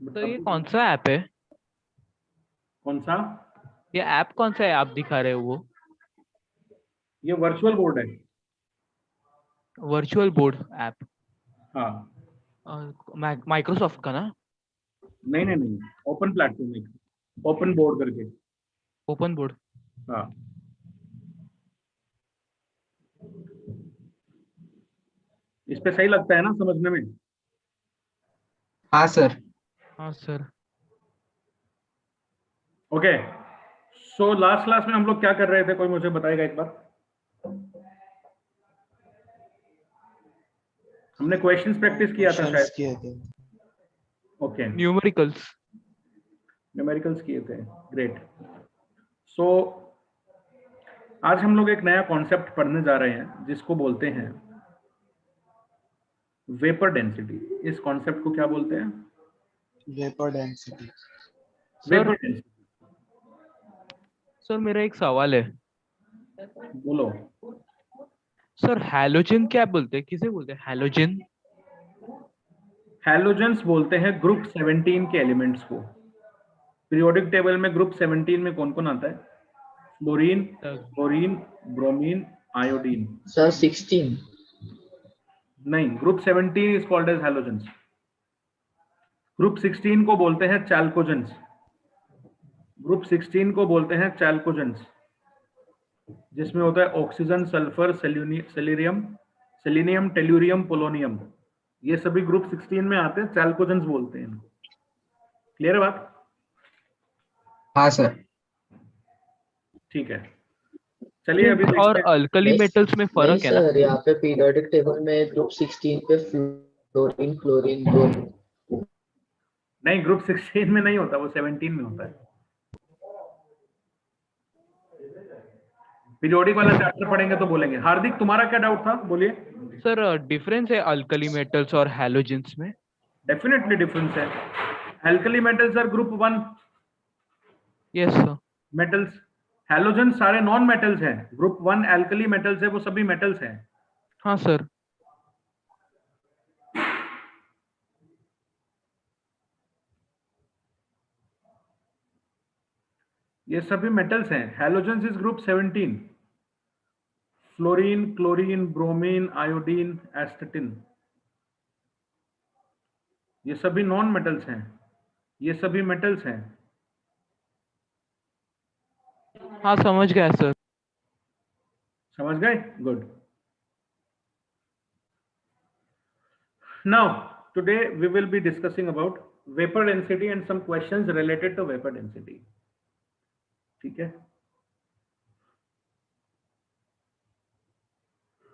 तो ये कौन सा ऐप है? कौन सा? ये ऐप कौन सा है आप दिखा रहे हो वो? ये वर्चुअल बोर्ड है। Virtual board app? हाँ। माइक्रोसॉफ्ट का ना? नहीं नहीं नहीं, ओपन प्लेटफॉर्म है, ओपन बोर्ड करके। Open board. हाँ। इस पे सही लगता है ना समझने में? हाँ सर। हाँ sir. Okay. So last class में हम लोग क्या कर रहे थे, कोई मुझे बताएगा एक बार? हमने क्वेश्चंस प्रैक्टिस किया था क्वेश्चंस शायद। किए थे। ओके। न्यूमेरिकल्स। न्यूमेरिकल्स किए थे। ग्रेट। सो आज हम लोग एक नया कॉन्सेप्ट पढ़ने जा रहे हैं जिसको बोलते हैं वेपर डेंसिटी। इस कॉन्सेप्ट को क्या बोलते हैं? Vapour density. Sir, vapour density. Sir मेरा एक सवाल है। बोलो। सर हैलोजन क्या बोलते हैं, किसे बोलते हैं हैलोजन? हैलोजेंस बोलते हैं ग्रुप 17 के एलिमेंट्स को। पीरियोडिक टेबल में ग्रुप 17 में कौन कौन आता है? Fluorine, chlorine, bromine, iodine. Sir 16। नहीं, group 17 is called as halogens. Group 16 को बोलते हैं चैल्कोजेंस। ग्रुप 16 को बोलते हैं चैल्कोजेंस, जिसमें होता है oxygen, sulphur, selenium, selenium, tellurium, polonium. ये सभी ग्रुप 16 में आते हैं, चैल्कोजेंस बोलते हैं इनको। क्लियर है बात? हाँ सर। ठीक है, चलिए अभी और देखते हैं। अल्कली नहीं मेटल्स में नहीं फर्क है ना? सर, यहाँ पे पीरियोडिक टेबल में ग्रुप 16 पे फ्लोरीन, क्लोरीन, ब्रोमीन। नहीं, ग्रुप 16 में नहीं होता, वो 17 में होता है। पीरियोडिक वाला चैप्टर पढ़ेंगे तो बोलेंगे। हार्दिक, तुम्हारा क्या डाउट था, बोलिए। सर डिफरेंस है अल्कली मेटल्स और हैलोजेंस में? डेफिनेटली डिफरेंस है। Alkali metals are group 1 yes sir. Metals. Halogen सारे नॉन मेटल्स हैं। ग्रुप 1 एल्कली मेटल्स है, वो सभी मेटल्स हैं। हाँ सर। ये सभी मेटल्स हैं। Halogens is group 17। Fluorine, chlorine, bromine, iodine, एस्टेटिन, ये सभी नॉन मेटल्स हैं। ये सभी मेटल्स हैं। हाँ समझ गया सर। समझ गए? Good. Now, today we will be discussing about vapor density and some questions related to vapor density. ठीक है?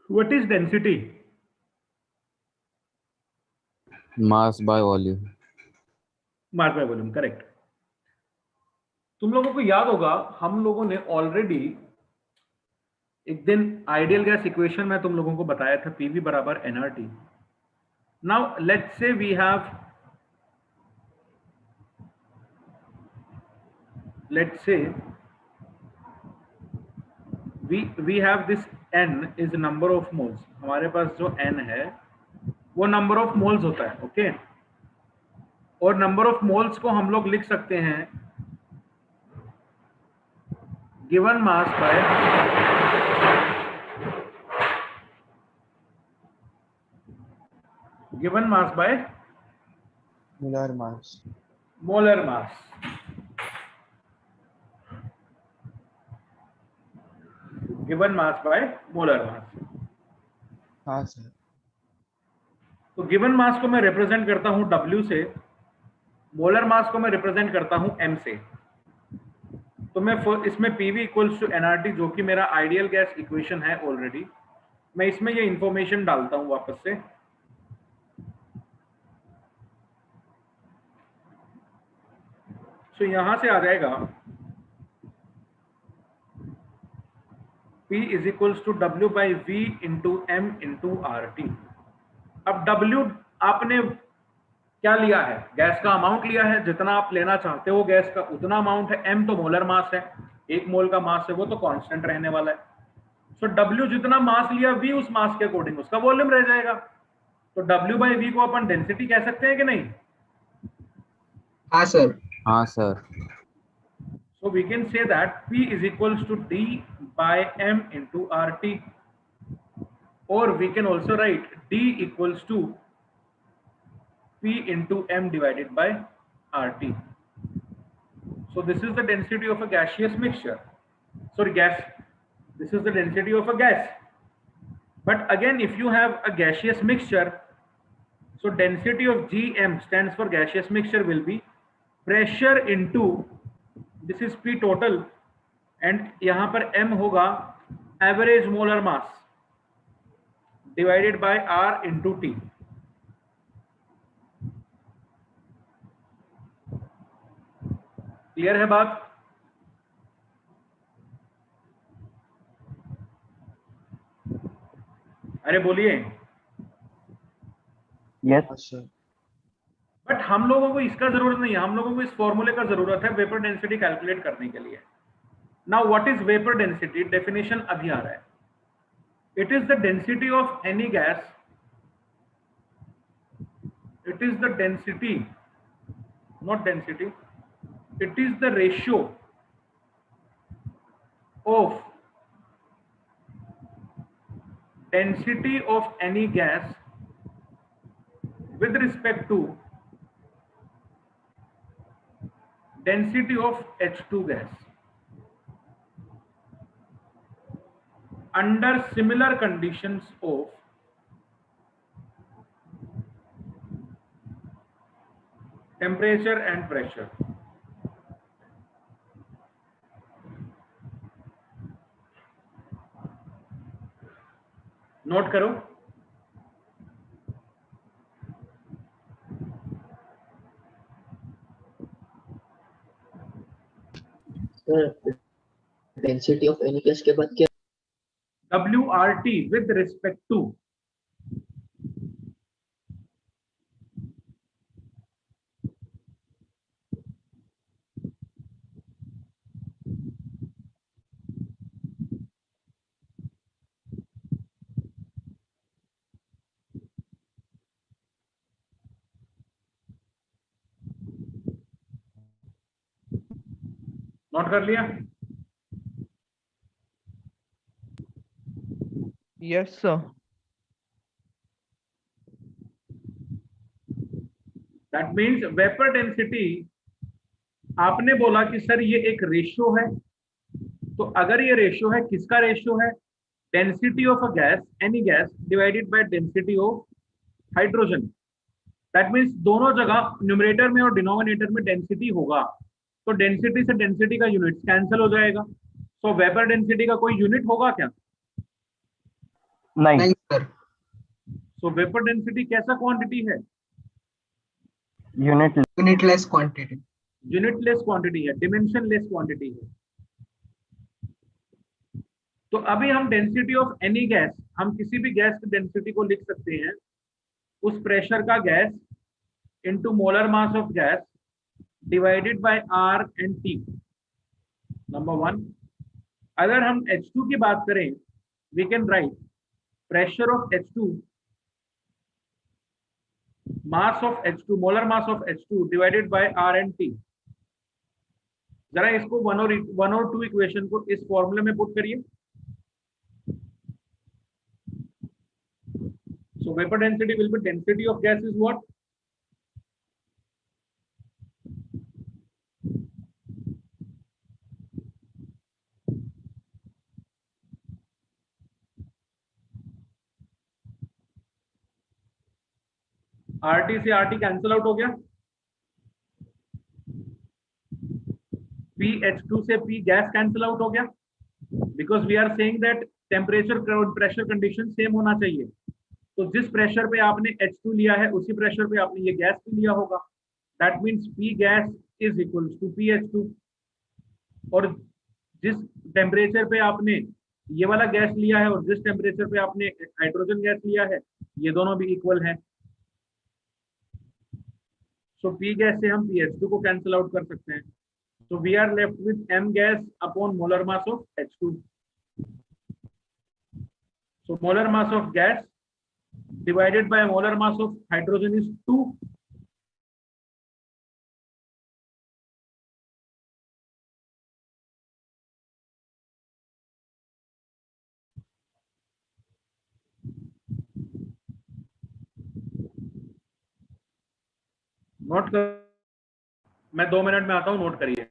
What is density? Mass by volume. Mass by volume, correct. तुम लोगों को याद होगा, हम लोगों ने ऑलरेडी एक दिन आइडियल गैस इक्वेशन में तुम लोगों को बताया था, पीवी बराबर NRT. Now let's say we have, let's say we have this n is number of moles. हमारे पास जो n है वो नंबर ऑफ मोल्स होता है, ओके। और नंबर ऑफ मोल्स को हम लोग लिख सकते हैं given mass by molar mass. Molar mass. Given mass by molar mass. हाँ सर। तो गिवन मास को मैं रिप्रेजेंट करता हूं W से, मोलर मास को मैं रिप्रेजेंट करता हूं M से। तो मैं इसमें PV इक्वल्स टू एनआरटी, जो कि मेरा आइडियल गैस इक्वेशन है ऑलरेडी, मैं इसमें ये इंफॉर्मेशन डालता हूं वापस से। तो यहां से आ जाएगा P is equals to W by V into M into RT। अब W आपने क्या लिया है? गैस का अमाउंट लिया है, जितना आप लेना चाहते हो गैस का उतना अमाउंट है। M तो मोलर मास है, 1 मोल का मास है, वो तो कांस्टेंट रहने वाला है। सो W जितना मास लिया, V उस मास के अकॉर्डिंग उसका वॉल्यूम रह जाएगा। तो W बाई V को अपन डेंसिटी कह सकते हैं कि नहीं? हाँ सर. हाँ sir. So we can say that P is equals to D by M into RT, or we can also write D equals to P into M divided by RT. So this is the density of a gaseous mixture. Sorry, gas. This is the density of a gas. But again, if you have a gaseous mixture, so density of Gm stands for gaseous mixture will be pressure into, this is P total, and यहाँ पर M होगा average molar mass divided by R into T. Clear है बात? अरे बोलिए. हाँ sir. But हम लोगों को इसका जरूरत नहीं है, हम लोगों को इस फॉर्मूले का जरूरत है वेपर डेंसिटी कैलकुलेट करने के लिए. Now what is vapour density? Definition अभी आ रहा है. It is the density of any gas, it is the density, not density, it is the ratio of density of any gas with respect to density of H2 gas under similar conditions of temperature and pressure. Note करो. Sir density of any gas के बाद क्या? WRT with respect to note कर लिया? Yes, sir. That means vapour density, आपने बोला कि sir ये एक रेशियो है, तो अगर ये रेशियो है, किसका रेशियो है? Density of a gas, any gas divided by density of hydrogen. That means दोनों जगह न्यूमरेटर में और डिनोमिनेटर में डेंसिटी होगा, तो डेंसिटी से डेंसिटी का यूनिट कैंसिल हो जाएगा. सो वेपर डेंसिटी का कोई यूनिट होगा क्या? नहीं. सर. सो वेपर डेंसिटी कैसा क्वांटिटी है? Unitless quantity. यूनिटलेस क्वांटिटी है, डिमेंशनलेस क्वांटिटी है. तो अभी हम डेंसिटी ऑफ एनी गैस, हम किसी भी गैस की डेंसिटी को लिख सकते हैं उस प्रेशर का gas into molar mass of gas divided by R and T. Number one. अगर हम H2 की बात करें, we can write pressure of H2, mass of H2, molar mass of H2 divided by R and T. जरा इसको one और two equation को इस फॉर्मूले में पुट करिए. So vapor density will be density of gas is what? RT से RT cancel out हो गया. PH2 से P गैस कैंसिल आउट हो गया, because we are saying that temperature pressure condition same होना चाहिए. तो जिस प्रेशर पे आपने H2 लिया है उसी प्रेशर पे आपने ये गैस भी लिया होगा. That means P gas is equal to PH2. और जिस टेम्परेचर पे आपने ये वाला गैस लिया है और जिस टेम्परेचर पे आपने हाइड्रोजन गैस लिया है, ये दोनों भी इक्वल है. सो P गैस से हम PH2 को कैंसिल आउट कर सकते हैं. So we are left with M gas upon molar mass of H2. So molar mass of gas divided by molar mass of hydrogen is 2. Note कर, मैं 2 minute में आता हूँ, नोट करिए।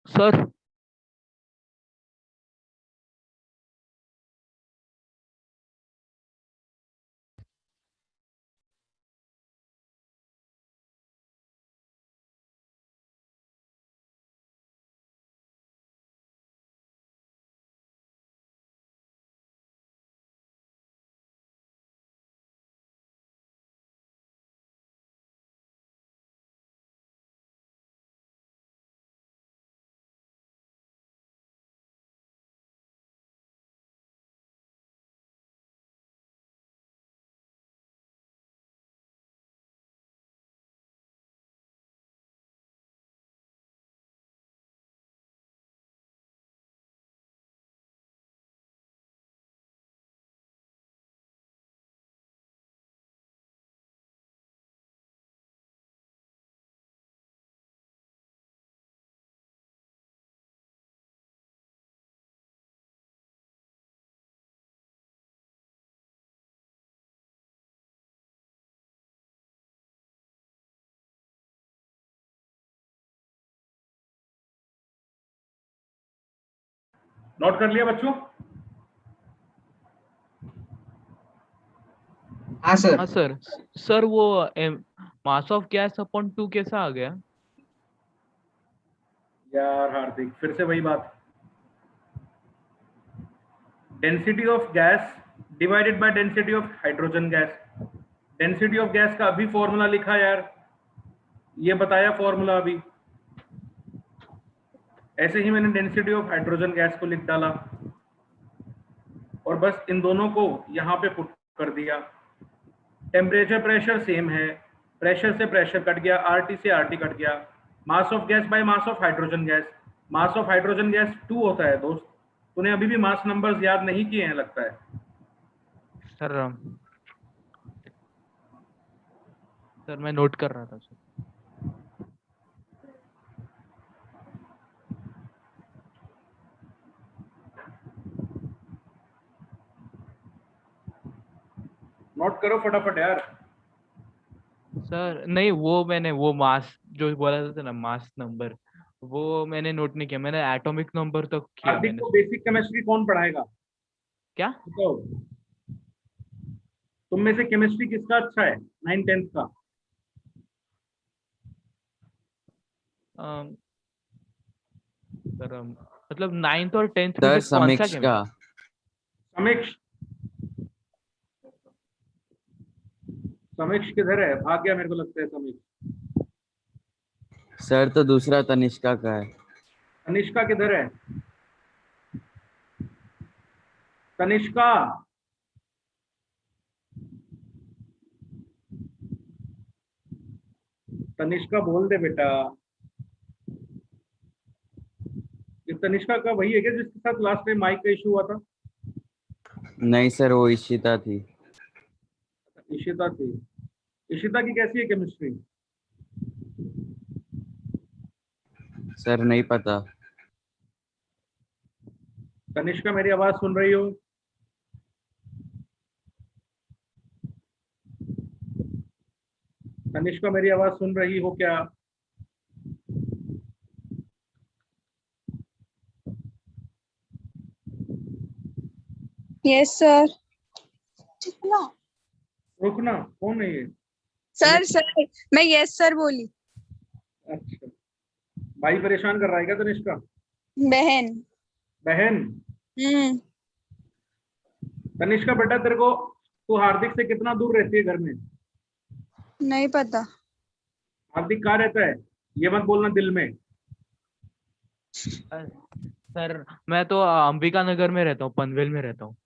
सर नोट कर लिया बच्चों? हाँ सर। हाँ सर। सर वो मास ऑफ गैस अपॉन 2 कैसा आ गया? यार हार्दिक, फिर से वही बात, density of gas divided by density of hydrogen gas. Density of gas का अभी फॉर्मूला लिखा यार, ये बताया फॉर्मूला अभी, ऐसे ही मैंने डेंसिटी ऑफ हाइड्रोजन गैस को लिख डाला और बस इन दोनों को यहाँ पे पुट कर दिया। टेम्परेचर प्रेशर सेम है, प्रेशर से प्रेशर कट गया, आरटी से आरटी कट गया। मास of gas by mass of hydrogen gas, mass of hydrogen gas 2 होता है दोस्त। तूने अभी भी मास नंबर्स याद नहीं किए हैं लगता है। सर सर मैं नोट कर रहा था सर। नोट करो फटाफट यार। सर नहीं, वो मैंने वो मास जो बोला था ना, मास नंबर, वो मैंने नोट नहीं किया। मैंने एटॉमिक नंबर तक किया हार्दिक मैंने। को बेसिक केमिस्ट्री कौन पढ़ाएगा? क्या? बताओ, तुम में से केमिस्ट्री किसका अच्छा है 9 10th का? सर मतलब 9th और 10th में सर से कौन सा समीक्ष का। समीक्ष, समीक्ष किधर है? भाग गया मेरे को लगता है समीक्ष। सर तो दूसरा तनिष्का का है। तनिष्का किधर है? तनिष्का, तनिष्का बोल दे बेटा। ये तनिष्का का वही है क्या जिसके साथ लास्ट टाइम माइक का इशू हुआ था? नहीं सर, वो इशिता थी। इशिता थी। इशिता की कैसी है केमिस्ट्री? सर नहीं पता। तनिष्का मेरी आवाज सुन रही हो? तनिष्का मेरी आवाज सुन रही हो क्या? Yes sir. रुकना, कौन है ये? सर सर मैं यस सर बोली। अच्छा, भाई परेशान कर रहा है क्या तनिष्का? बहन। बहन। तनिष्का बेटा, तेरे को तू हार्दिक से कितना दूर रहती है घर में? नहीं पता। हार्दिक कहाँ रहता है? ये मत बोलना दिल में। सर मैं तो अंबिका नगर में रहता हूँ, पनवेल में रहता हूँ।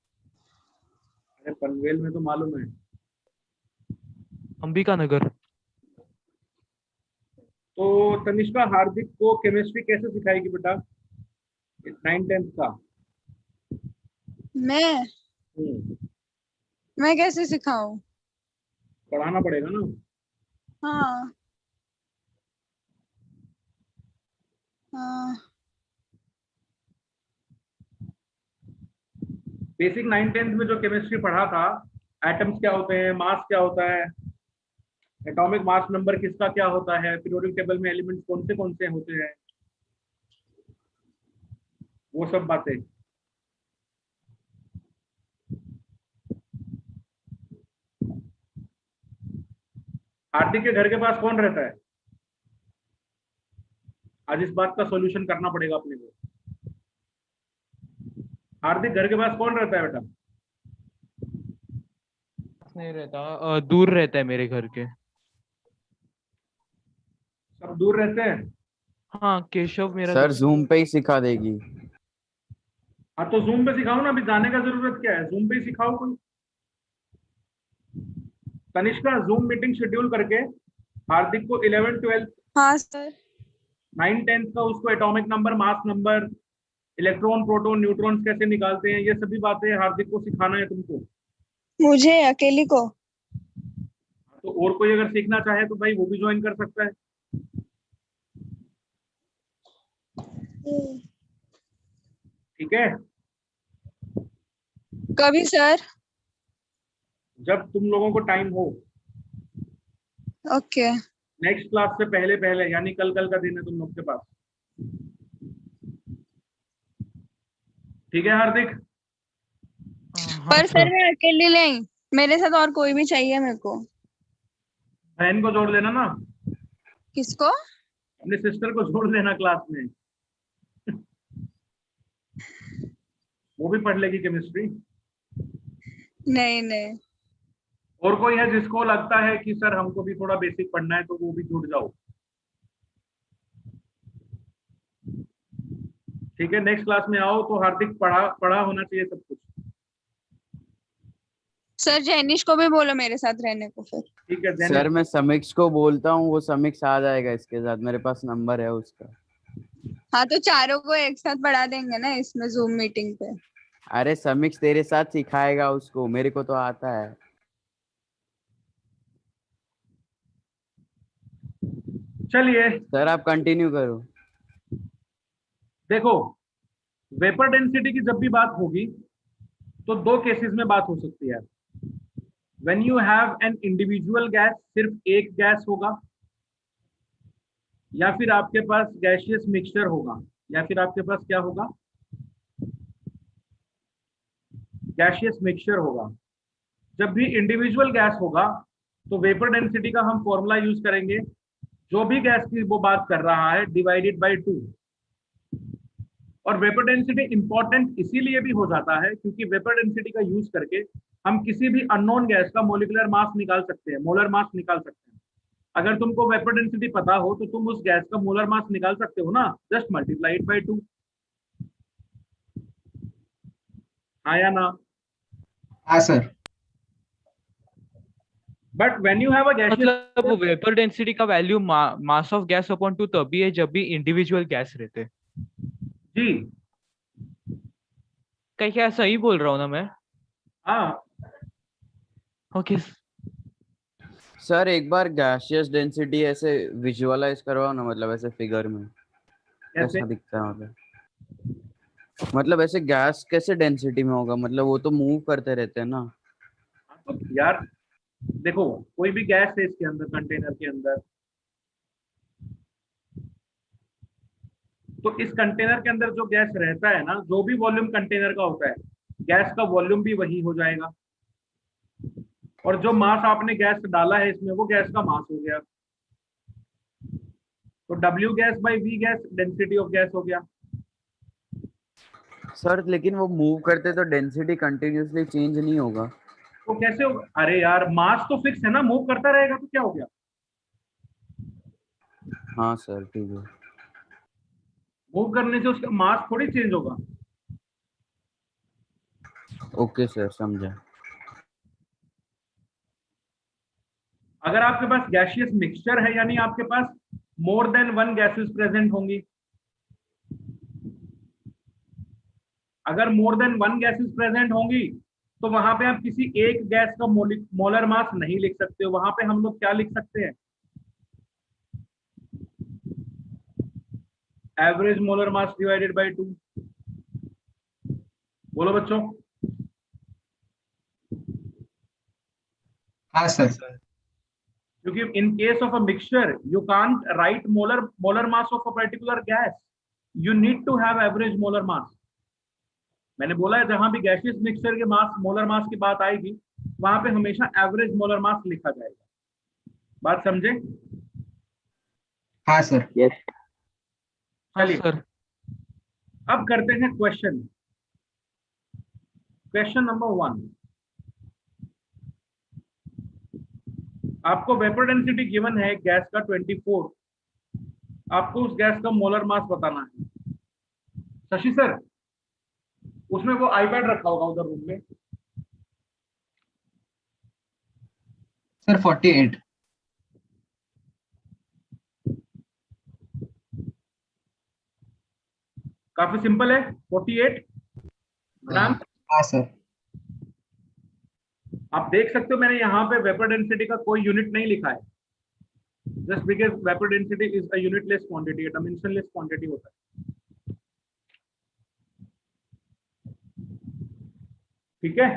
अरे पनवेल में तो मालूम है। अंबिका नगर। तो तनिष्का हार्दिक को केमिस्ट्री कैसे सिखाएगी बेटा 9 10th का? मैं हम्म, मैं कैसे सिखाऊं? पढ़ाना पड़ेगा ना। हाँ हाँ। बेसिक 9 10th में जो केमिस्ट्री पढ़ा था, एटम्स क्या होते हैं, मास क्या होता है, एटॉमिक मास नंबर किसका क्या होता है, पीरियोडिक टेबल में एलिमेंट्स कौन से होते हैं, वो सब बातें। हार्दिक के घर के पास कौन रहता है? आज इस बात का सॉल्यूशन करना पड़ेगा अपने को। हार्दिक घर के पास कौन रहता है बेटा? नहीं रहता, दूर रहता है मेरे घर के। सब दूर रहते हैं। हाँ, केशव मेरा सर दोस्त। जूम पे ही सिखा देगी। हाँ तो जूम पे सिखाओ ना, अभी जाने का जरूरत क्या है, जूम पे ही सिखाओ कोई। तनिष्का जूम मीटिंग शेड्यूल करके हार्दिक को 11 12 हाँ सर। 9 10th का उसको atomic number, mass number, electron proton neutrons कैसे निकालते हैं, ये सभी बातें हार्दिक को सिखाना है तुमको। मुझे अकेली को? तो और कोई अगर सीखना चाहे तो भाई वो भी ज्वाइन कर सकता है। ठीक है, कभी सर? जब तुम लोगों को टाइम हो। ओके। नेक्स्ट क्लास से पहले पहले, यानी कल कल का दिन है तुम लोग के पास। ठीक है हार्दिक? हाँ पर सर। सर मैं अकेली नहीं, मेरे साथ और कोई भी चाहिए मेरे को। बहन को जोड़ लेना ना, किसको? अपने सिस्टर को जोड़ लेना क्लास में। वो भी पढ़ लेगी केमिस्ट्री। नहीं नहीं। और कोई है जिसको लगता है कि सर हमको भी थोड़ा बेसिक पढ़ना है, तो वो भी जुड़ जाओ। ठीक है, नेक्स्ट क्लास में आओ तो हार्दिक पढ़ा होना चाहिए सब कुछ। सर जैनिश को भी बोलो मेरे साथ रहने को फिर। ठीक है सर मैं समीक्ष को बोलता हूँ, वो समीक्ष आ जाएगा इसके साथ, मेरे पास नंबर है उसका। हाँ तो चारों को एक साथ बढ़ा देंगे ना इसमें जूम मीटिंग पे। अरे समीक्ष तेरे साथ सिखाएगा उसको, मेरे को तो आता है। चलिए सर आप कंटिन्यू करो। देखो, वेपर डेंसिटी की जब भी बात होगी तो दो केसेस में बात हो सकती है। When you have an individual gas, सिर्फ एक गैस होगा, या फिर आपके पास गैसियस मिक्सचर होगा, या फिर आपके पास क्या होगा, गैसियस मिक्सचर होगा। जब भी इंडिविजुअल गैस होगा तो वेपर डेंसिटी का हम फॉर्मूला यूज करेंगे, जो भी गैस की वो बात कर रहा है डिवाइडेड बाय 2। और वेपर डेंसिटी इंपॉर्टेंट इसीलिए भी हो जाता है क्योंकि वेपर डेंसिटी का यूज करके हम किसी भी अननोन गैस का मोलिकुलर मास निकाल सकते हैं, मोलर मास निकाल सकते हैं। अगर तुमको वेपर डेंसिटी पता हो तो तुम उस गैस का मोलर मास निकाल सकते हो ना, जस्ट मल्टीप्लाई इट बाय 2। हाँ या ना? हाँ sir. But when you have a gaseous, मतलब वेपर डेंसिटी का value mass of gas upon 2 तभी है जब भी इंडिविजुअल गैस रहते। जी क्या सही बोल रहा हूँ ना मैं? हाँ ओके सर एक बार गैसियस डेंसिटी ऐसे विजुअलाइज करवाओ ना, मतलब ऐसे फिगर में कैसे? कैसा दिखता है मतलब ऐसे गैस कैसे डेंसिटी में होगा, मतलब वो तो मूव करते रहते हैं ना। तो यार देखो, कोई भी गैस है इसके अंदर, कंटेनर के अंदर, तो इस कंटेनर के अंदर जो गैस रहता है ना, जो भी वॉल्यूम कंटेनर का होता है, गैस का वॉल्यूम भी वही हो जाएगा। और जो मास आपने गैस डाला है इसमें, वो गैस का मास हो गया। तो W gas by V gas density of gas हो गया। सर लेकिन वो मूव करते तो डेंसिटी कंटिन्यूअसली चेंज नहीं होगा। तो कैसे होगा? अरे यार मास तो फिक्स है ना, मूव करता रहेगा तो क्या हो गया? हाँ सर ठीक है। मूव करने से उसका मास थोड़ी चेंज होगा। ओके सर समझा। अगर आपके पास गैसियस मिक्सचर है, यानी आपके पास more than one gases present होंगी। अगर more than one gases present होंगी तो वहां पे आप किसी एक गैस का मोलर मास नहीं लिख सकते हो। वहां पे हम लोग क्या लिख सकते हैं? Average molar mass divided by 2। बोलो बच्चों। हाँ सर। क्योंकि in case of a mixture you can't write molar mass of a particular gas, you need to have average molar mass. मैंने बोला है जहां भी गैसियस मिक्सचर के मास, मोलर मास की बात आएगी, वहां पे हमेशा एवरेज मोलर मास लिखा जाएगा। बात समझे? हाँ सर। Yes. हाँ चलिए सर। अब करते हैं क्वेश्चन। Question number 1। आपको वेपर डेंसिटी गिवन है गैस का 24। आपको उस गैस का मोलर मास बताना है। शशि सर, उसमें वो आईपैड रखा होगा उधर रूम में। सर 48। काफी सिंपल है, 48 ग्राम। हाँ सर। आप देख सकते हो मैंने यहाँ पे वेपर डेंसिटी का कोई यूनिट नहीं लिखा है, just because vapour density is a unitless quantity, dimensionless quantity होता है। ठीक है,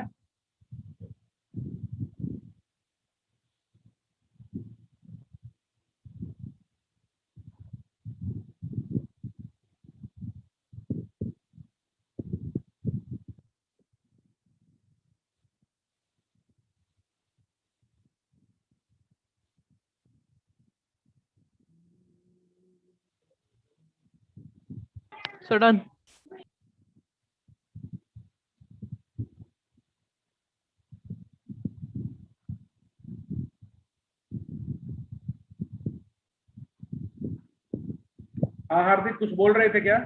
सर डन। हाँ हार्दिक कुछ बोल रहे थे क्या?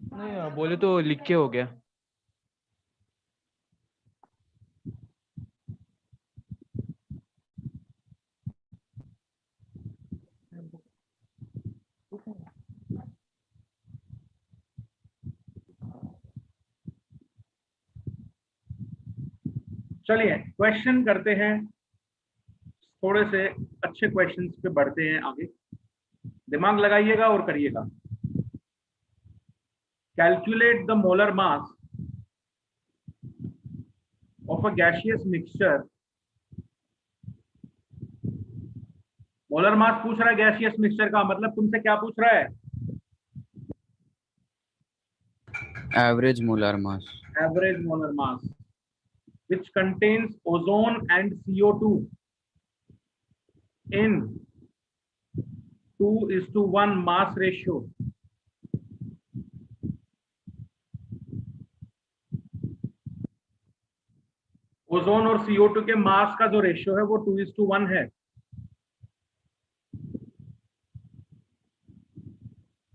नहीं बोले तो लिख के हो गया। चलिए क्वेश्चन करते हैं, थोड़े से अच्छे क्वेश्चंस पे बढ़ते हैं आगे, दिमाग लगाइएगा और करिएगा। Calculate the molar mass of a gaseous mixture. Molar mass पूछ रहा है गैसियस मिक्सचर का, मतलब तुमसे क्या पूछ रहा है? Average molar mass. Average molar mass which contains ozone and CO2 in 2:1 mass ratio. Ozone और CO2 के मास का जो रेशियो है वो 2:1 है।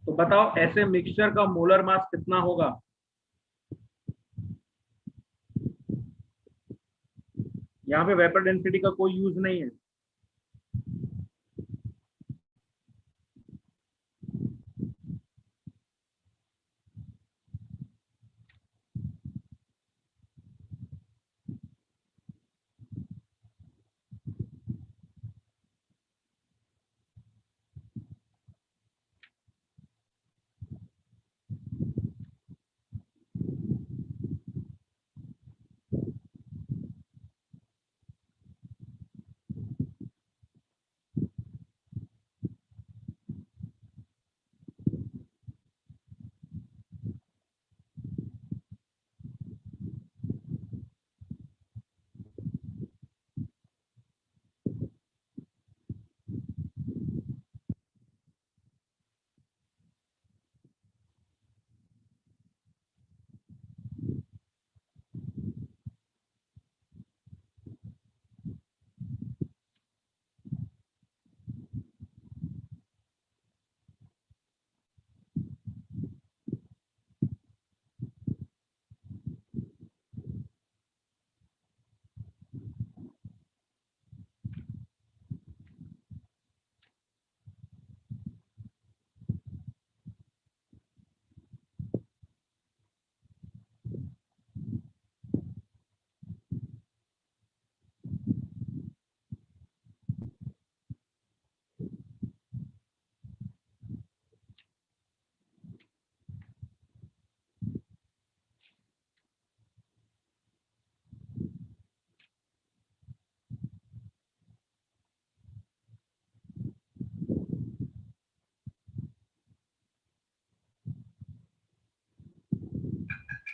तो बताओ ऐसे मिक्सचर का मोलर मास कितना होगा? यहाँ पे वेपर डेंसिटी का कोई यूज नहीं है।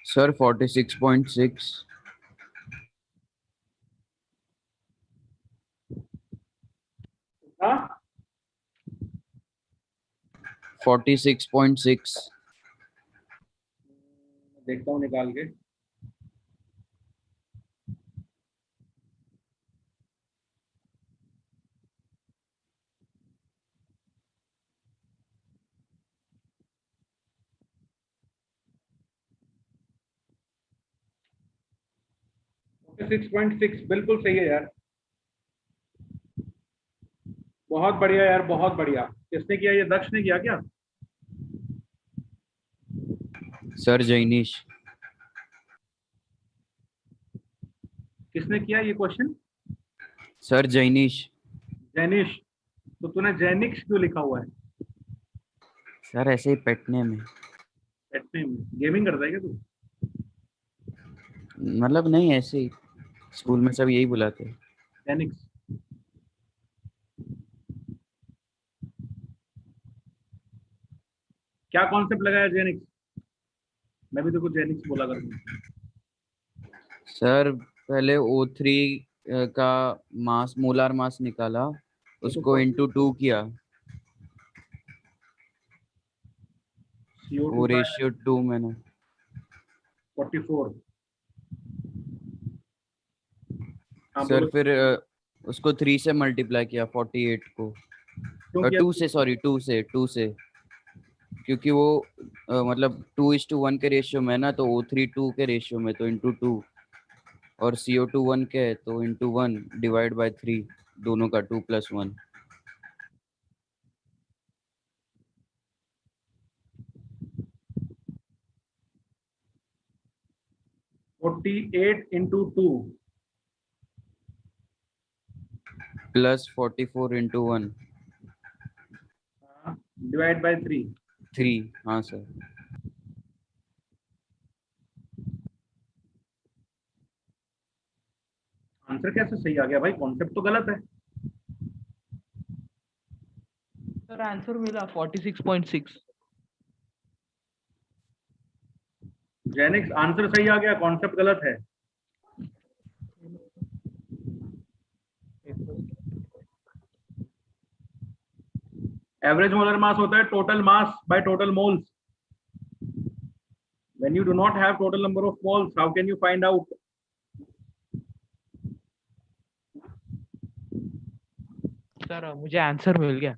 सर 46.6। हाँ 46.6। देखता हूँ निकाल के। तो 6.6 बिल्कुल सही है यार, बहुत बढ़िया यार, बहुत बढ़िया। किसने किया ये? दक्ष ने किया क्या? सर जैनिश। किसने किया ये क्वेश्चन? सर जैनिश। जैनिश। तो तूने जैनिक्स क्यों लिखा हुआ है? सर ऐसे ही पेटने में। गेमिंग करता है क्या तू? मतलब नहीं, ऐसे ही स्कूल में सब यही बुलाते हैं। जैनिक्स। क्या कॉन्सेप्ट लगाया जेनिक्स? मैं भी तो कुछ जेनिक्स बोला करूंगा। सर पहले O3 का मास, मोलार मास निकाला, तो उसको इंटू 2 किया, CO2 वो का रेशियो 2 मैंने। 44। हाँ सर बोलो। फिर उसको 3 से मल्टीप्लाई किया 48 को, क्यों किया? 2 से, सॉरी 2 से, क्योंकि वो मतलब 2:1 के रेशियो में ना, तो O3 2 के रेशियो में, तो इंटू 2, और CO2 1 के है तो इंटू 1 डिवाइड बाय 3, दोनों का 2 + 1। 48 into 2 plus 44 into 1 divide by 3। 3। हाँ सर। आंसर कैसे सही आ गया भाई? कॉन्सेप्ट तो गलत है। सर आंसर मिला 46.6। जेनिक्स आंसर सही आ गया, कॉन्सेप्ट गलत है। एवरेज मोलर मास होता है total mass by total moles. When you do not have total number of moles, how can you find out? Sir मुझे आंसर मिल गया।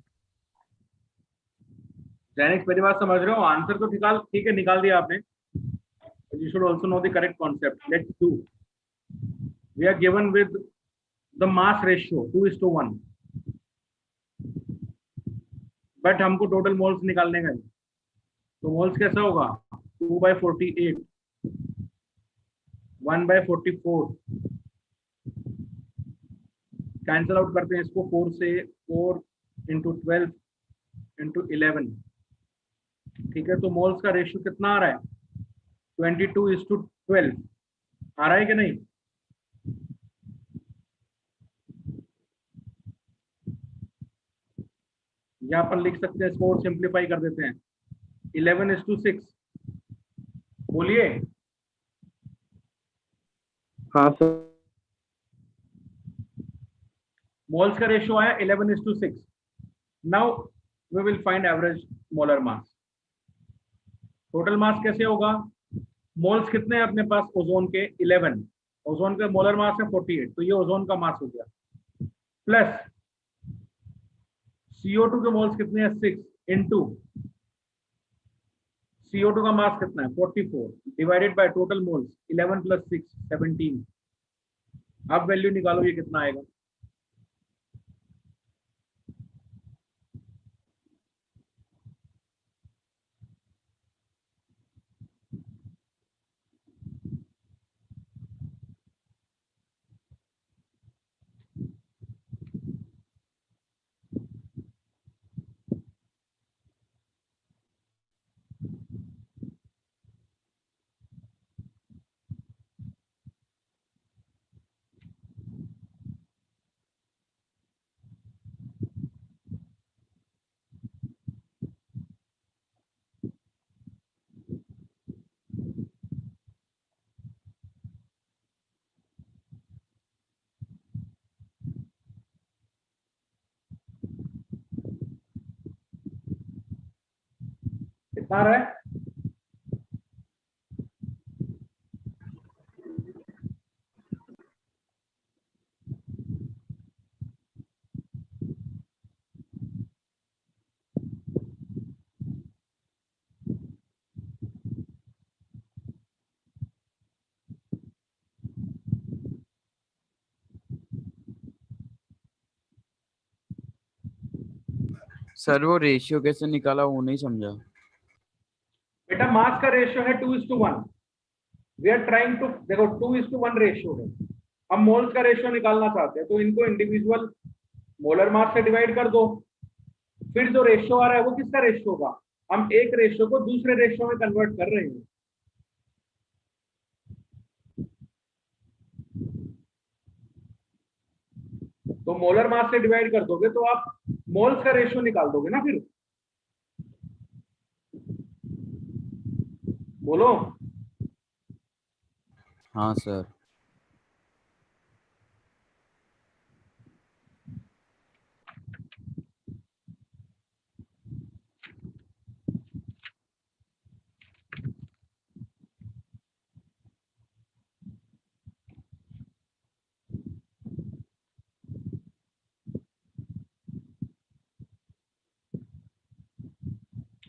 जेनिक्स मेरी बात समझ रहे हो? आंसर तो ठीक है निकाल दिया आपने। You should also know the correct concept. Let's do. We are given with the mass ratio 2:1, but हमको टोटल मोल्स निकालने का है। तो मोल्स कैसा होगा? 2/48, 1/44। कैंसिल आउट करते हैं इसको 4 से, 4 इंटू 12 इंटू 11। ठीक है, तो मोल्स का रेशियो कितना आ रहा है? 22:12 आ रहा है कि नहीं? यहाँ पर लिख सकते हैं, इसको और सिंप्लीफाई कर देते हैं। 11:6। बोलिए। हाँ सर। मोल्स का रेशियो आया 11:6। Now we will find average molar mass. Total mass कैसे होगा? मोल्स कितने हैं अपने पास ओजोन के? 11। ओजोन का मोलर मास है 48, तो ये ओजोन का मास हो गया। प्लस CO2 के मोल्स कितने हैं? 6 इंटू CO2 का मास कितना है? 44 डिवाइडेड बाय टोटल मोल्स 11 + 6 17। अब वैल्यू निकालो, ये कितना आएगा? कितना आ रहा है? सर वो रेशियो कैसे निकाला वो नहीं समझा। बेटा मास का रेशियो है 2:1। वी आर ट्राइंग टू, देखो 2:1 रेशियो है। हम मोल्स का रेशियो निकालना चाहते हैं, तो इनको इंडिविजुअल मोलर मास से डिवाइड कर दो। फिर जो रेशियो आ रहा है वो किसका रेशियो होगा? हम एक रेशियो को दूसरे रेशियो में कन्वर्ट कर रहे हैं। तो मोलर मास से डिवाइड कर दोगे तो आप मोल्स का रेशियो निकाल दोगे ना। फिर बोलो। हाँ सर।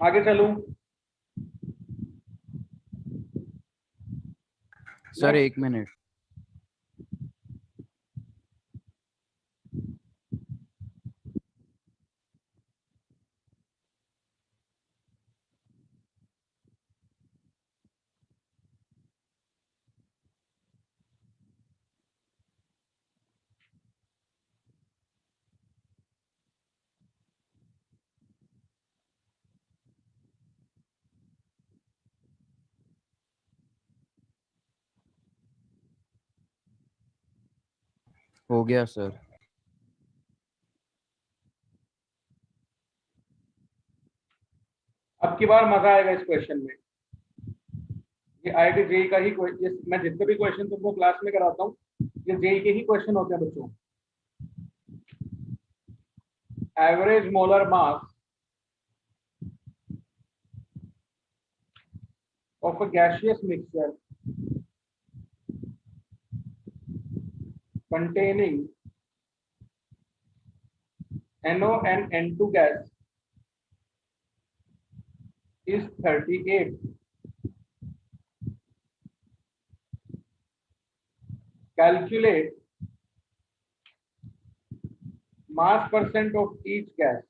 आगे चलूं? Sir 1 minute. हो गया सर। अब की बार मजा आएगा इस क्वेश्चन में। ये आईआईटी जेई का ही मैं जितने भी क्वेश्चन तुमको क्लास में कराता हूँ ये जेई के ही क्वेश्चन होते हैं बच्चों। Average molar mass of a gaseous mixture containing NO and N2 gas is 38. Calculate mass percent of each gas.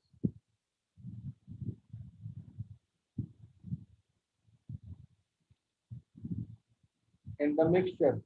In the mixture.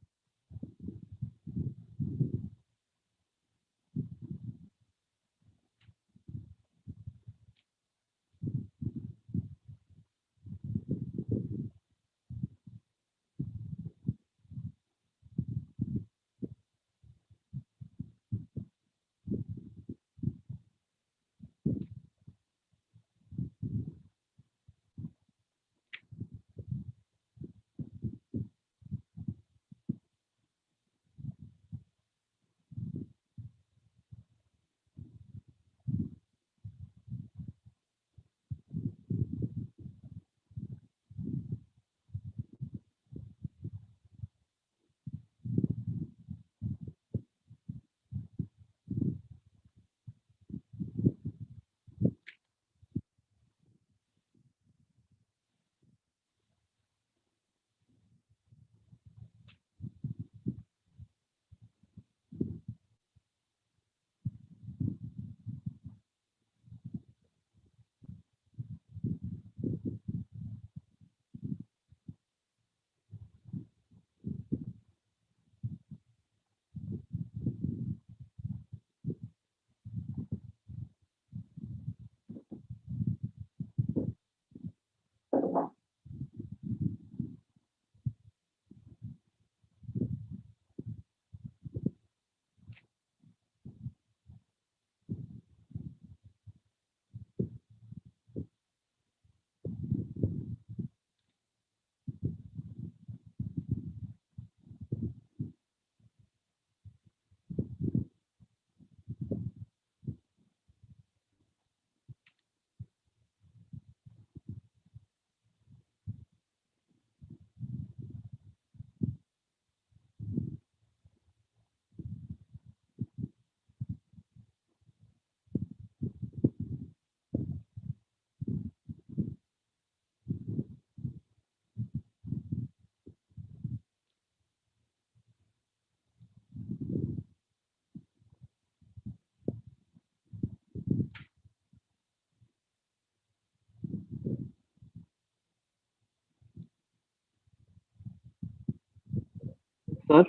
Sir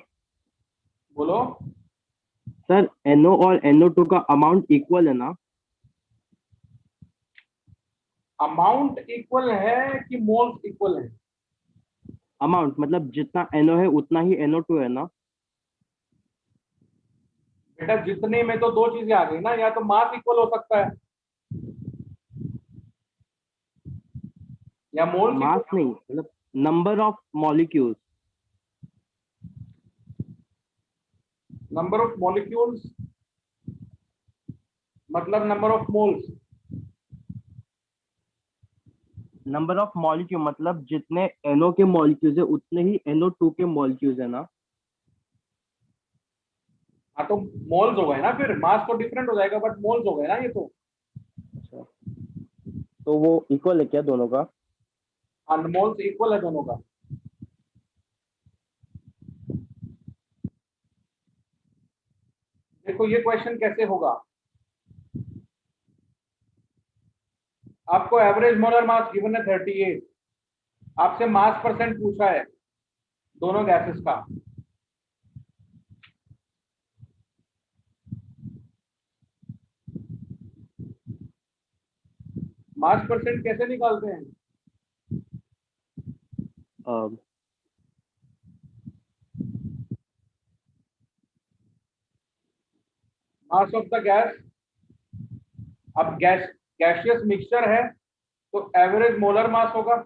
बोलो। सर NO और NO2 का अमाउंट इक्वल है ना? अमाउंट इक्वल है कि मोल्स इक्वल है? Amount मतलब जितना NO है उतना ही NO2 है ना? बेटा जितने में तो दो चीजें आ गई ना, या तो मास इक्वल हो सकता है या मोल्स मास इक्वल। नहीं, मतलब number of molecules. Number of molecules मतलब number of moles. Number of molecule मतलब जितने NO के मॉलिक्यूल्स है उतने ही NO2 के मॉलिक्यूल्स है ना? हाँ तो मोल्स हो गए ना, फिर मास तो डिफरेंट हो जाएगा बट मोल्स हो गए ना ये तो। अच्छा, तो वो इक्वल है क्या दोनों का? हाँ मोल्स इक्वल है दोनों का। देखो ये क्वेश्चन कैसे होगा। आपको एवरेज मोलर मास गिवन है 38, आपसे मास परसेंट पूछा है दोनों गैसेस का। मास परसेंट कैसे निकालते हैं? अम, मास ऑफ द गैस, अब गैसियस मिक्सचर है तो एवरेज मोलर मास होगा।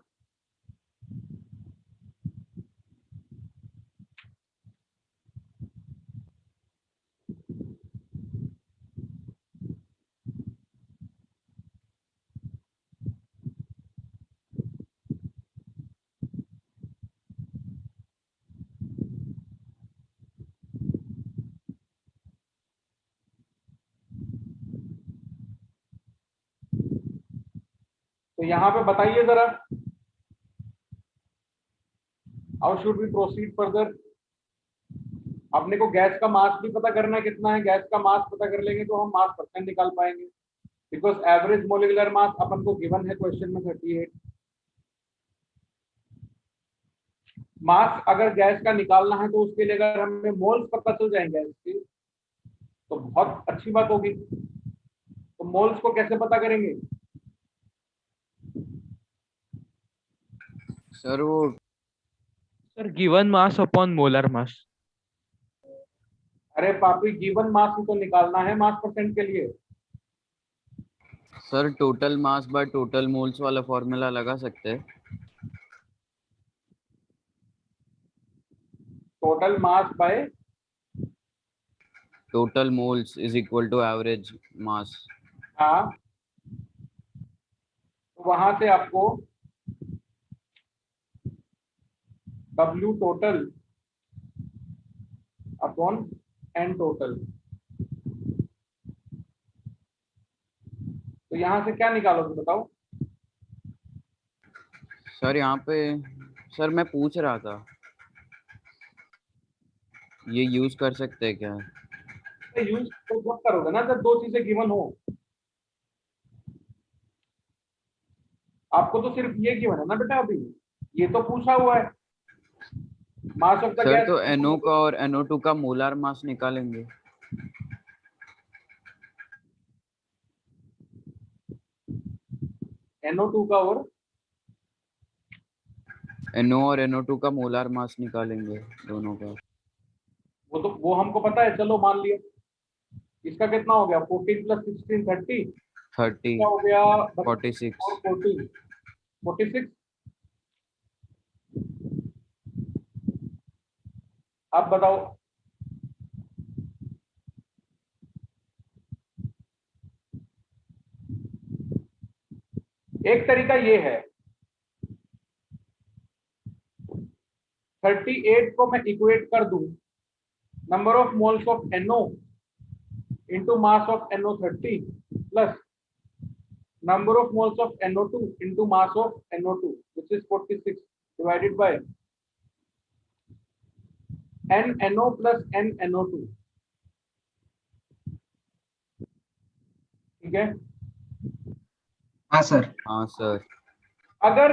तो यहां पे बताइए जरा, how should we proceed further. अपने को गैस का मास भी पता करना है कितना है, गैस का मास पता कर लेंगे तो हम मास परसेंट निकाल पाएंगे, बिकॉज एवरेज मोलिकुलर मास अपन को गिवन है क्वेश्चन में 38। मास अगर गैस का निकालना है तो उसके लिए अगर हमें मोल्स पता चल जाएंगे गैस की तो बहुत अच्छी बात होगी। तो मोल्स को कैसे पता करेंगे? सर वो sir given mass upon molar mass. अरे पापी, गिवन मास ही तो निकालना है मास परसेंट के लिए। Sir total mass by total moles वाला फॉर्मूला लगा सकते हैं। Total mass by total moles is equal to average mass. हाँ, तो वहां से आपको W total upon N total, तो यहां से क्या निकालोगे बताओ? सर यहाँ पे सर मैं पूछ रहा था ये यूज कर सकते हैं क्या? यूज तो जब करोगे ना जब दो चीजें गिवन हो। आपको तो सिर्फ ये गिवन है ना बेटा, अभी ये तो पूछा हुआ है mass of the sir gas. तो NO का और NO2 का मोलार मास निकालेंगे। NO2 का और NO और NO2 का मोलार मास निकालेंगे दोनों का। वो हमको पता है, चलो मान लिया। इसका कितना हो गया? 14 + 16 30, 30 क्या हो गया? 46। और 14 46। अब बताओ, एक तरीका ये है, 38 को मैं इक्वेट कर दूं number of moles of NO into mass of NO30 plus number of moles of NO2 into mass of NO2, which is 46 divided by NNO plus NNO2। ठीक है? हाँ सर। हाँ सर। अगर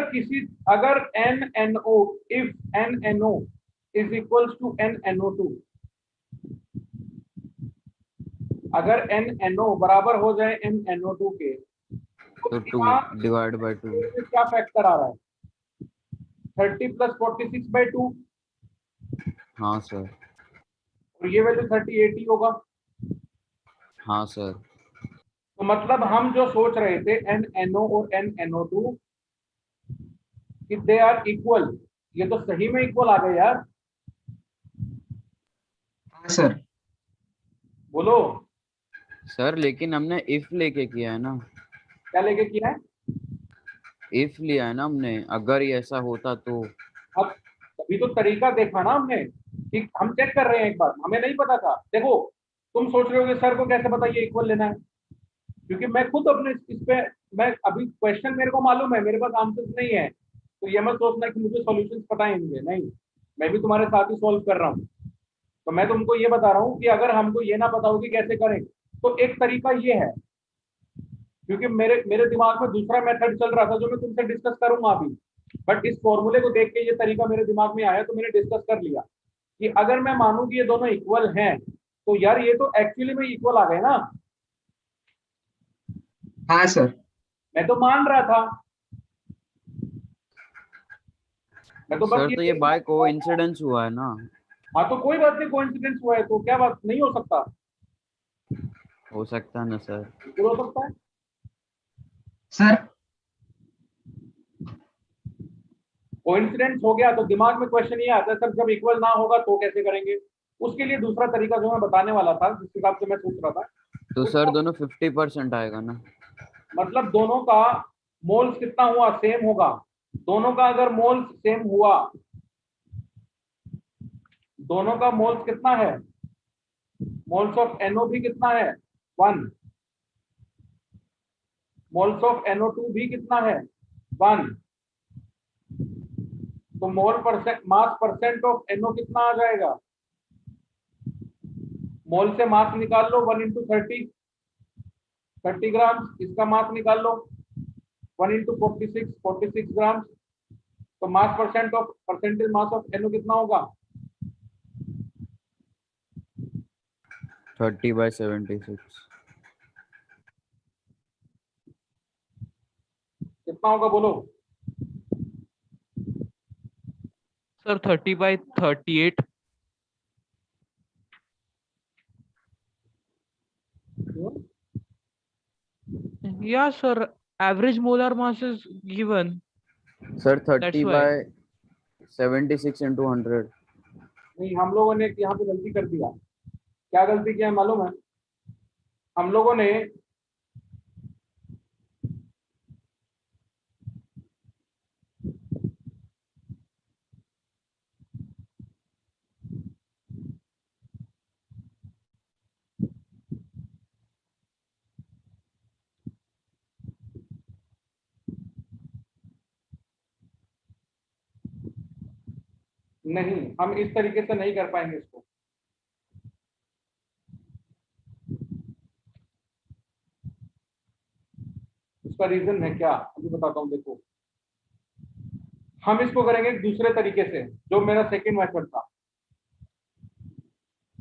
NNO, if NNO is equals to NNO2, अगर NNO बराबर हो जाए NNO2 के, तो 2 डिवाइड बाय 2। क्या फैक्टर आ रहा है? 30 + 46/2। हाँ सर। और ये वैल्यू 38 ही होगा। हाँ सर। तो मतलब हम जो सोच रहे थे NNO और NNO2 कि दे आर इक्वल, ये तो सही में इक्वल आ गए यार। हाँ सर। बोलो सर लेकिन हमने इफ लेके किया है ना। क्या लेके किया है? इफ लिया है ना हमने, अगर ये ऐसा होता तो। अब अभी तो तरीका देखा ना हमने कि हम चेक कर रहे हैं, एक बार हमें नहीं पता था। देखो तुम सोच रहे हो कि सर को कैसे पता ये इक्वल लेना है, क्योंकि मैं खुद अपने इस पे, मैं अभी क्वेश्चन मेरे को मालूम है, मेरे पास आंसर्स नहीं है, तो ये मत सोचना कि मुझे सॉल्यूशंस पता है मुझे नहीं, मैं भी तुम्हारे साथ ही सॉल्व कर रहा हूँ। तो मैं तुमको ये बता रहा हूँ कि अगर हमको ये ना पता हो कि कैसे करें तो एक तरीका ये है, क्योंकि मेरे दिमाग में दूसरा मेथड चल रहा था जो मैं तुमसे डिस्कस करूंगा अभी, बट इस फॉर्मूले को देख के ये तरीका मेरे दिमाग में आया तो मैंने डिस्कस कर लिया कि अगर मैं मानूं कि ये दोनों इक्वल हैं तो यार ये तो एक्चुअली में इक्वल आ गए ना। हाँ सर। मैं तो मान रहा था, मैं तो बस सर तो ये बाय कोइंसिडेंस हुआ है ना। हाँ तो कोई बात नहीं, कोइंसिडेंस हुआ है तो क्या बात नहीं हो सकता। हो सकता है ना सर। बिल्कुल हो सकता है। सर कोइंसिडेंस हो गया तो दिमाग में क्वेश्चन ये आता है सर जब इक्वल ना होगा तो कैसे करेंगे। उसके लिए दूसरा तरीका जो मैं बताने वाला था, जिस हिसाब से मैं सोच रहा था, तो सर दोनों 50% आएगा ना? मतलब दोनों का मोल्स कितना हुआ, सेम होगा। दोनों का अगर मोल्स सेम हुआ, दोनों का मोल्स कितना है, मोल्स ऑफ NO भी कितना है 1, मोल्स ऑफ NO2 भी कितना है 1, तो mole percent mass percent of NO कितना आ जाएगा, मोल से मास निकाल लो 1 इंटू 30 ग्राम, इसका मास निकाल लो 1 इंटू 46 ग्राम, तो mass percentage mass of NO कितना होगा 30/76। कितना होगा बोलो। Sir 30/38। Yeah, sir. Average molar mass is given. Sir That's why. 30/76 into 100। नहीं, हम लोगों ने यहाँ पे गलती कर दिया। क्या गलती किया है मालूम है, हम लोगों ने नहीं, हम इस तरीके से नहीं कर पाएंगे इसको। इसका रीजन है क्या, अभी बताता हूँ। देखो, हम इसको करेंगे दूसरे तरीके से, जो मेरा सेकंड मेथड था।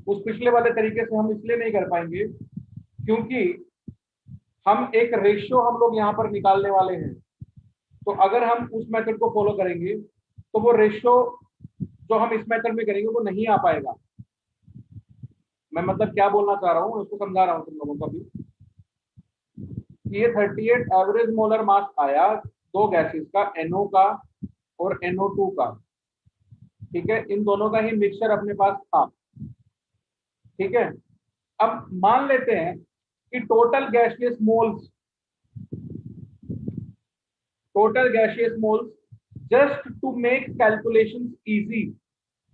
उस पिछले वाले तरीके से हम इसलिए नहीं कर पाएंगे क्योंकि हम एक रेशियो हम लोग यहाँ पर निकालने वाले हैं। तो अगर हम उस मेथड को फॉलो करेंगे तो वो रेशियो जो हम इस मेथड में करेंगे वो नहीं आ पाएगा। मैं मतलब क्या बोलना चाह रहा हूँ उसको समझा रहा हूँ तुम लोगों को भी। ये 38 एवरेज मोलर मास आया दो गैसेस का, NO का और NO2 का। ठीक है, इन दोनों का ही मिक्सचर अपने पास था। ठीक है, अब मान लेते हैं कि total gaseous moles just to make calculations easy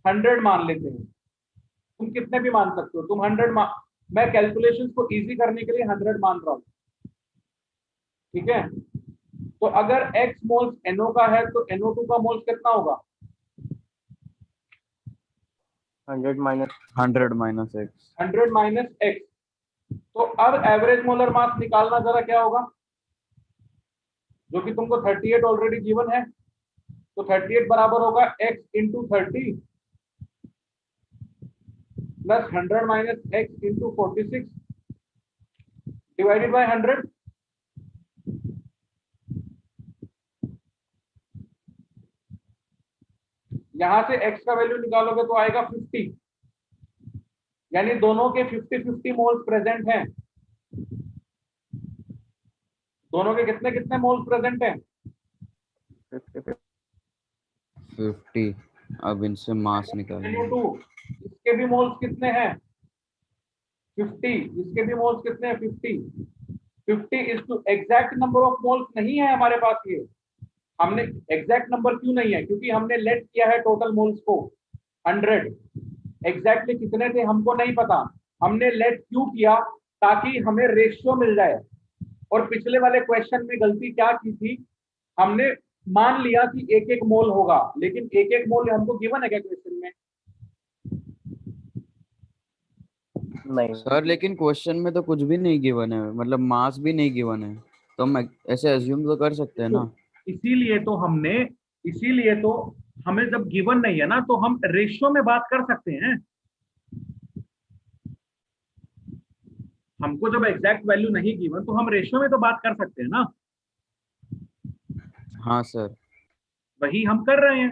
100 मान लेते हैं। तुम कितने भी मान सकते हो, तुम 100 मैं कैलकुलेशंस को इजी करने के लिए 100 मान रहा हूं। ठीक है, तो अगर x मोल्स NO का है तो NO2 का मोल्स कितना होगा 100 माइनस 100 - x। 100 minus x। तो अब एवरेज मोलर मास निकालना जरा क्या होगा, जो कि तुमको 38 ऑलरेडी गिवन है। तो 38 बराबर होगा x into 30 plus 100 minus x into 46 divided by 100। यहां से x का वैल्यू निकालोगे तो आएगा 50, यानी दोनों के 50-50 मोल्स प्रेजेंट हैं। दोनों के कितने कितने मोल्स प्रेजेंट हैं 50। अब इनसे मास निकालेंगे। NO2 इसके भी मोल्स कितने हैं 50, इसके भी मोल्स कितने हैं 50 is to exact number of moles नहीं है हमारे पास। ये हमने एग्जैक्ट नंबर क्यों नहीं है, क्योंकि हमने लेट किया है टोटल मोल्स को 100। एग्जैक्टली कितने थे हमको नहीं पता, हमने लेट क्यों किया ताकि हमें रेशियो मिल जाए। और पिछले वाले क्वेश्चन में गलती क्या की थी, हमने मान लिया कि एक एक मोल होगा, लेकिन एक एक मोल हमको गिवन है क्या क्वेश्चन में नहीं सर लेकिन क्वेश्चन में तो कुछ भी नहीं गिवन है, मतलब मास भी नहीं गिवन है, तो हम ऐसे अज्यूम तो कर सकते हैं ना। इसीलिए तो हमें जब गिवन नहीं है ना तो हम रेशियो में बात कर सकते हैं। हमको जब एग्जैक्ट वैल्यू नहीं गिवन तो हम रेशियो में तो बात कर सकते हैं ना। हाँ सर। वही हम कर रहे हैं।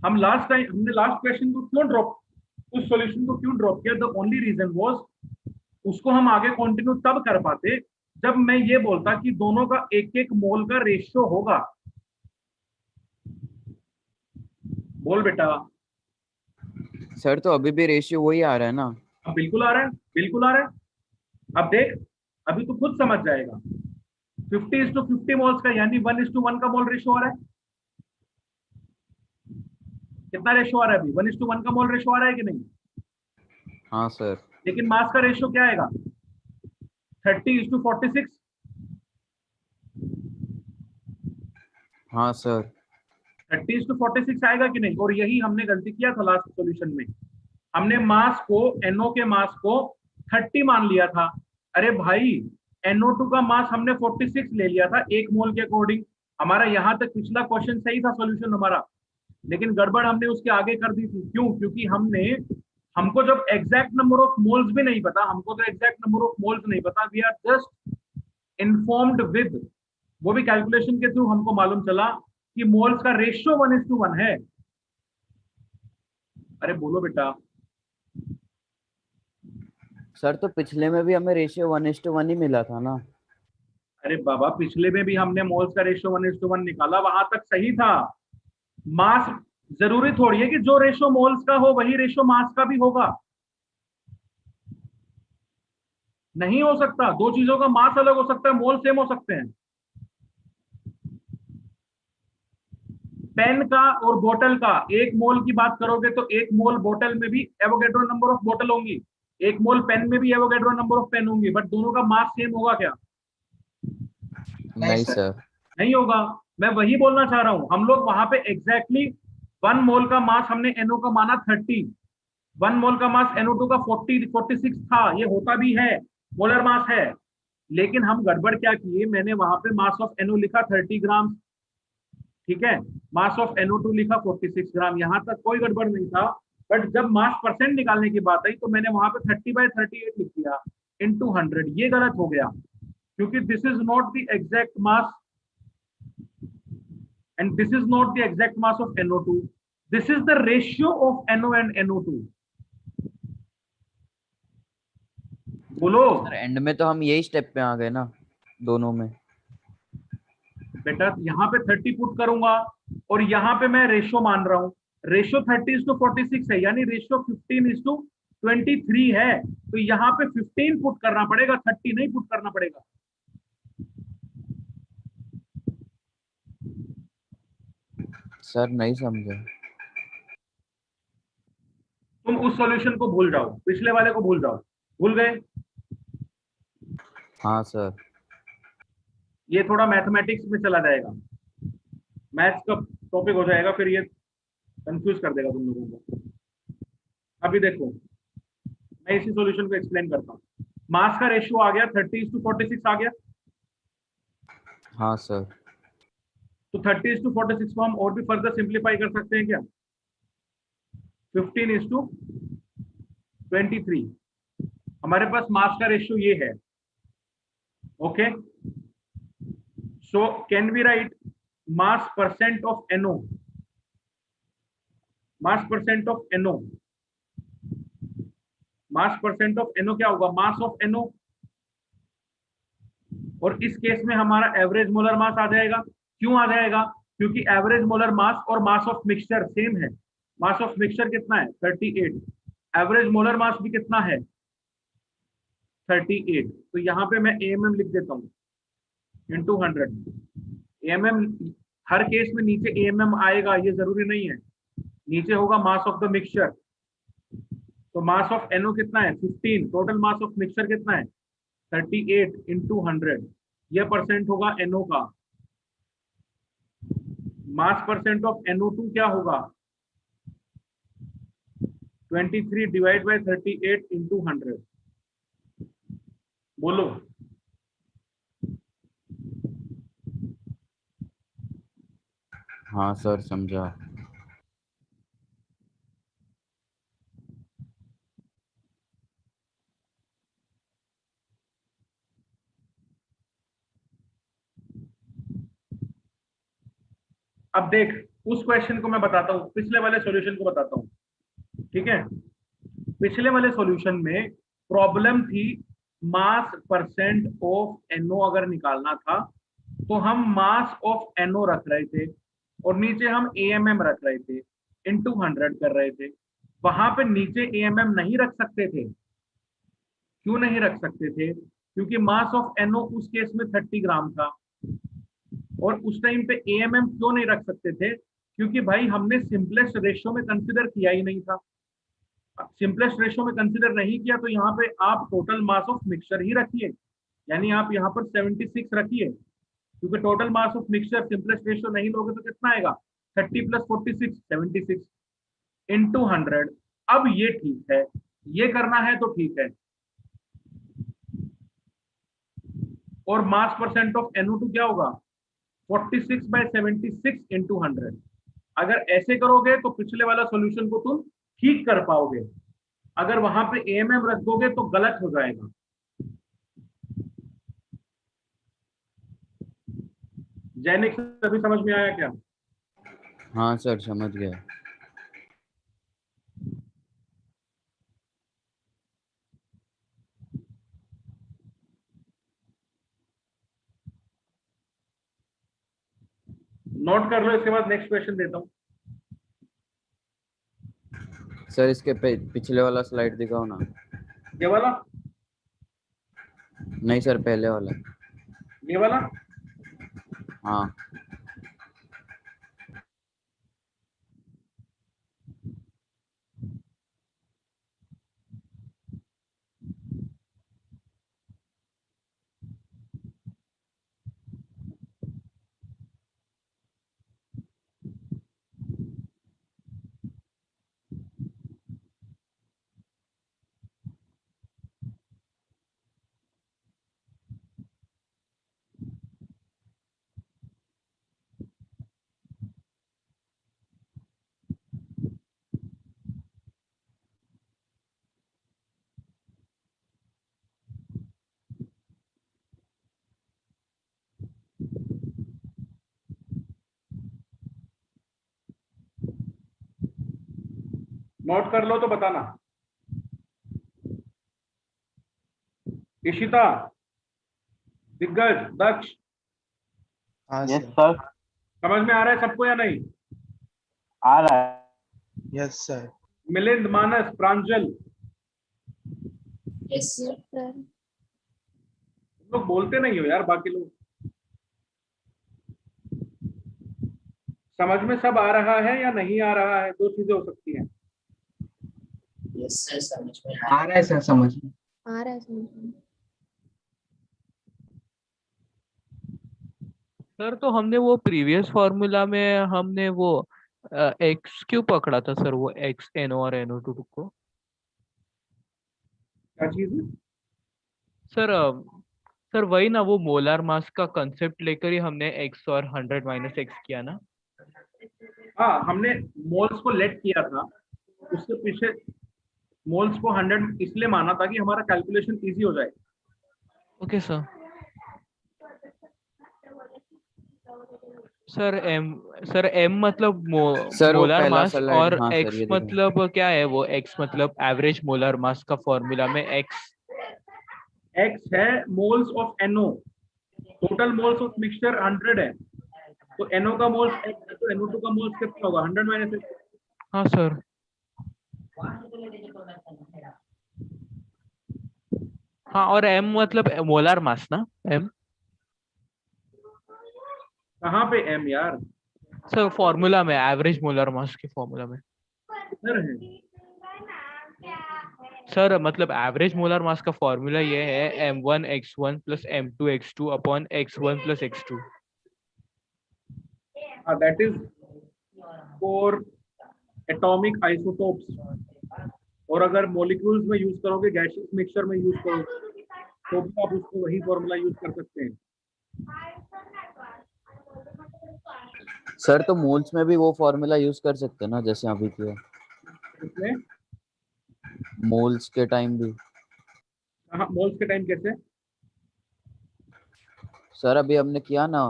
हमने लास्ट क्वेश्चन को क्यों ड्रॉप, उस सॉल्यूशन को क्यों ड्रॉप किया, द ओनली रीजन वाज उसको हम आगे कंटिन्यू तब कर पाते जब मैं ये बोलता कि दोनों का एक एक मोल का रेशियो होगा। बोल बेटा। सर तो अभी भी रेशियो वही आ रहा है ना। अब बिल्कुल आ रहा है, बिल्कुल आ रहा है। अब देख, अभी तू खुद समझ जाएगा। 50:50 मोल्स का यानी 1:1 का मोल रेशियो आ रहा है। कितना रेशियो आ रहा है अभी? 1:1 का मोल रेशियो आ रहा है कि नहीं? हाँ सर। लेकिन मास का रेशियो क्या आएगा? 30:46। हाँ सर। 30:46 आएगा कि नहीं? और यही हमने गलती किया था लास्ट सॉल्यूशन में। हमने मास को, NO के मास को 30 मान लिया था। अरे भाई, NO2 का मास हमने 46 ले लिया था 1 मोल के अकॉर्डिंग। हमारा यहां तक पिछला क्वेश्चन सही था सॉल्यूशन हमारा, लेकिन गड़बड़ हमने उसके आगे कर दी थी। क्यों? क्योंकि हमको जब एग्जैक्ट नंबर ऑफ मोल्स भी नहीं पता, हमको तो एग्जैक्ट नंबर ऑफ मोल्स नहीं पता, we are just informed with, वो भी कैलकुलेशन के थ्रू हमको मालूम चला कि मोल्स का रेशियो 1:1 है। अरे बोलो बेटा। सर तो पिछले में भी हमें रेशियो 1:1 ही मिला था ना। अरे बाबा, पिछले में भी हमने मोल्स का रेशियो 1:1 निकाला, वहां तक सही था। मास जरूरी थोड़ी है कि जो रेशियो मोल्स का हो वही रेशियो मास का भी होगा। नहीं हो सकता। दो चीजों का मास अलग हो सकता है, मोल सेम हो सकते हैं। पेन का और बोतल का 1 मोल की बात करोगे तो 1 मोल बोतल में भी एवोगैड्रो नंबर ऑफ बोतल होंगी, 1 मोल पेन में भी एवोगैड्रो नंबर ऑफ पेन होंगी, बट दोनों का मास सेम होगा क्या? नहीं सर। नहीं होगा। मैं वही बोलना चाह रहा हूं। हम लोग वहां पे एग्जैक्टली 1 मोल का मास हमने NO का माना 30, 1 मोल का मास NO2 का 46 था। ये होता भी है, मोलर मास है। लेकिन हम गड़बड़ क्या किए, मैंने वहां पे मास ऑफ NO लिखा 30 ग्राम, ठीक है, मास ऑफ NO2 लिखा 46 ग्राम, यहां तक कोई गड़बड़ नहीं था। बट जब मास परसेंट निकालने की बात आई तो मैंने वहां पे 30/38 लिख दिया इंटू 100। ये गलत हो गया, क्योंकि this is not the exact mass and this is not the exact mass of NO2. This is the ratio of NO and NO2. बोलो सर एंड में तो हम यही स्टेप पे आ गए ना दोनों में। बेटा, यहाँ पे 30 पुट करूंगा और यहाँ पे मैं रेशियो मान रहा हूँ। रेशियो 30:46 है, यानी रेशियो 15:23 है। तो यहाँ पे 15 पुट करना पड़ेगा, 30 नहीं पुट करना पड़ेगा। सर नहीं समझे। तुम उस सॉल्यूशन को भूल जाओ, पिछले वाले को भूल जाओ। भूल गए? हाँ सर। ये थोड़ा मैथमेटिक्स में चला जाएगा, मैथ्स का टॉपिक हो जाएगा, फिर ये कंफ्यूज कर देगा तुम लोगों को। अभी देखो, मैं इसी सॉल्यूशन को एक्सप्लेन करता हूँ। मास का रेशियो आ गया 30:46 आ गया। हाँ सर। तो 30:46 को हम और भी फर्दर सिंप्लीफाई कर सकते हैं क्या? 15:23। हमारे पास मास का रेशियो ये है। Okay, so can we write mass percent of NO, mass percent of NO, mass percent of NO क्या होगा? Mass of NO। और इस केस में हमारा एवरेज मोलर मास आ जाएगा। क्यों आ जाएगा? क्योंकि एवरेज मोलर मास और मास ऑफ मिक्सचर सेम है। मास ऑफ मिक्सचर कितना है? 38। एवरेज मोलर मास भी कितना है? 38। तो यहाँ पे मैं AMM लिख देता हूँ इंटू 100। AMM हर केस में नीचे AMM आएगा, ये जरूरी नहीं है। नीचे होगा मास ऑफ द मिक्सचर। तो मास ऑफ NO कितना है? 15। टोटल मास ऑफ मिक्सचर कितना है? 38 इंटू 100। यह परसेंट होगा NO का। मास परसेंट ऑफ NO2 क्या होगा? 23 डिवाइड बाय 38 इंटू 100। बोलो। हाँ सर समझा। अब देख, उस क्वेश्चन को मैं बताता हूँ, पिछले वाले सॉल्यूशन को बताता हूँ, ठीक है। पिछले वाले सॉल्यूशन में प्रॉब्लम थी मास परसेंट ऑफ NO अगर निकालना था तो हम मास ऑफ NO रख रहे थे और नीचे हम AMM रख रहे थे, इनटू 100 कर रहे थे। वहां पे नीचे AMM नहीं रख सकते थे। क्यों नहीं रख सकते थे? क्योंकि मास ऑफ NO उस केस में 30 ग्राम था। और उस टाइम पे AMM क्यों नहीं रख सकते थे? क्योंकि भाई हमने सिंपलेस्ट रेशियो में कंसिडर किया ही नहीं था। सिंपलेस्ट रेशियो में कंसिडर नहीं किया तो यहाँ पे आप टोटल मास ऑफ मिक्सचर ही रखिए, यानी आप यहाँ पर 76 रखिए, क्योंकि total mass of mixture simplest ratio नहीं लोगे तो कितना आएगा? 30 + 46 76 इनटू 100। अब ये ठीक है, ये करना है तो ठीक है। और मास परसेंट ऑफ NO2 क्या होगा? 46/76 इनटू 100। अगर ऐसे करोगे तो पिछले वाला सॉल्यूशन को तुम ठीक कर पाओगे। अगर वहां पे AMM रख दोगे तो गलत हो जाएगा। जैनिक अभी समझ में आया क्या? हाँ सर समझ गया। नोट कर लो, इसके बाद नेक्स्ट क्वेश्चन देता हूं। सर इसके पिछले वाला स्लाइड दिखाओ ना। ये वाला? नहीं सर पहले वाला। ये वाला? हाँ नोट कर लो तो बताना। इशिता, दिग्गज, दक्ष, यस सर। समझ में आ रहा है सबको या नहीं? आ रहा है। Yes sir. Milind, Manas, Pranjal, yes sir. तुम लोग बोलते नहीं हो यार। बाकी लोग समझ में सब आ रहा है या नहीं आ रहा है? दो चीजें हो सकती हैं। यस सर, समझ में आ रहा है सर, समझ में आ रहा है समझ में। सर तो हमने वो प्रीवियस फॉर्मूला में हमने वो एक्स क्यों पकड़ा था सर? वो एक्स NO और NO2 को क्या चीज है? सर सर वही ना, वो मोलार मास का कंसेप्ट लेकर ही हमने x और 100 - x किया ना। हाँ, हमने मोल्स को लेट किया था, उसके पीछे मोल्स को 100 इसलिए माना था कि हमारा कैलकुलेशन इजी हो जाए। Okay sir. सर m मतलब सर वो मोलार पहला मास, स्लाइड। और हाँ सर x ये देखो। मतलब क्या है? वो x मतलब एवरेज मोलार मास का फॉर्मूला में x है moles of NO। Total moles of mixture 100 है, तो NO का मोल्स x है, तो NO2 का मोल्स कितना होगा? 100 - x। हाँ सर। हाँ, और m मतलब मोलार मास ना, m कहाँ पे m यार? सर फॉर्मूला में, एवरेज मोलार मास के फॉर्मूला में। इधर है। सर मतलब एवरेज मोलार मास का फॉर्मूला ये है m1x1 + m2x2 upon x1 + x2। हाँ, that is for atomic isotopes. और अगर मॉलिक्यूल्स में यूज करोगे, गैसियस मिक्सचर में यूज करोगे, तो भी आप उसको वही फॉर्मूला यूज कर सकते हैं। सर तो मोल्स में भी वो फॉर्मूला यूज कर सकते हैं ना, जैसे अभी किया इसमें मोल्स के टाइम भी। हाँ, मोल्स के टाइम कैसे? सर अभी हमने किया ना,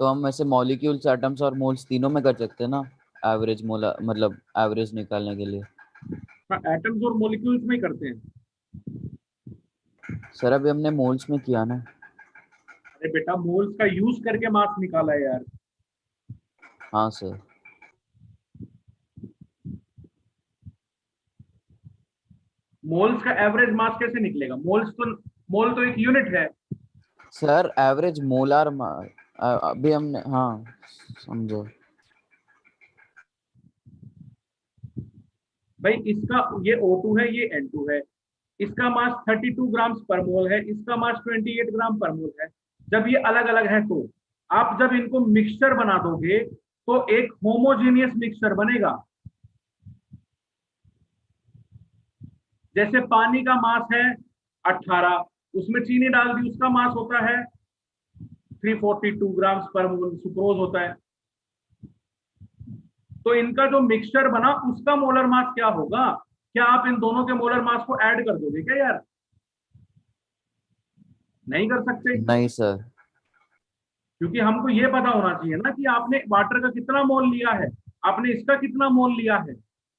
तो हम ऐसे मॉलिक्यूल्स, एटम्स और मोल्स तीनों में कर सकते हैं ना, एवरेज मोला मतलब एवरेज निकालने के लिए। हाँ, एटम्स और मॉलिक्यूल्स में ही करते हैं। सर अभी हमने मोल्स में किया ना। अरे बेटा मोल्स का यूज करके मास निकाला है यार। हाँ सर। मोल्स का एवरेज मास कैसे निकलेगा? मोल तो एक यूनिट है। सर एवरेज मोलार अभी हमने, हाँ समझो। भाई इसका ये O2 है, ये N2 है। इसका मास 32 ग्राम पर मोल है, इसका मास 28 ग्राम पर मोल है। जब ये अलग अलग है तो आप जब इनको मिक्सचर बना दोगे तो एक होमोजेनियस मिक्सचर बनेगा। जैसे पानी का मास है 18, उसमें चीनी डाल दी, उसका मास होता है 342 ग्राम पर मोल सुक्रोज होता है। तो इनका जो मिक्सचर बना उसका मोलर मास क्या होगा? क्या आप इन दोनों के मोलर मास को ऐड कर दोगे क्या यार? नहीं कर सकते, नहीं सर। क्योंकि हमको ये पता होना चाहिए ना कि आपने वाटर का कितना मोल लिया है, आपने इसका कितना मोल लिया है।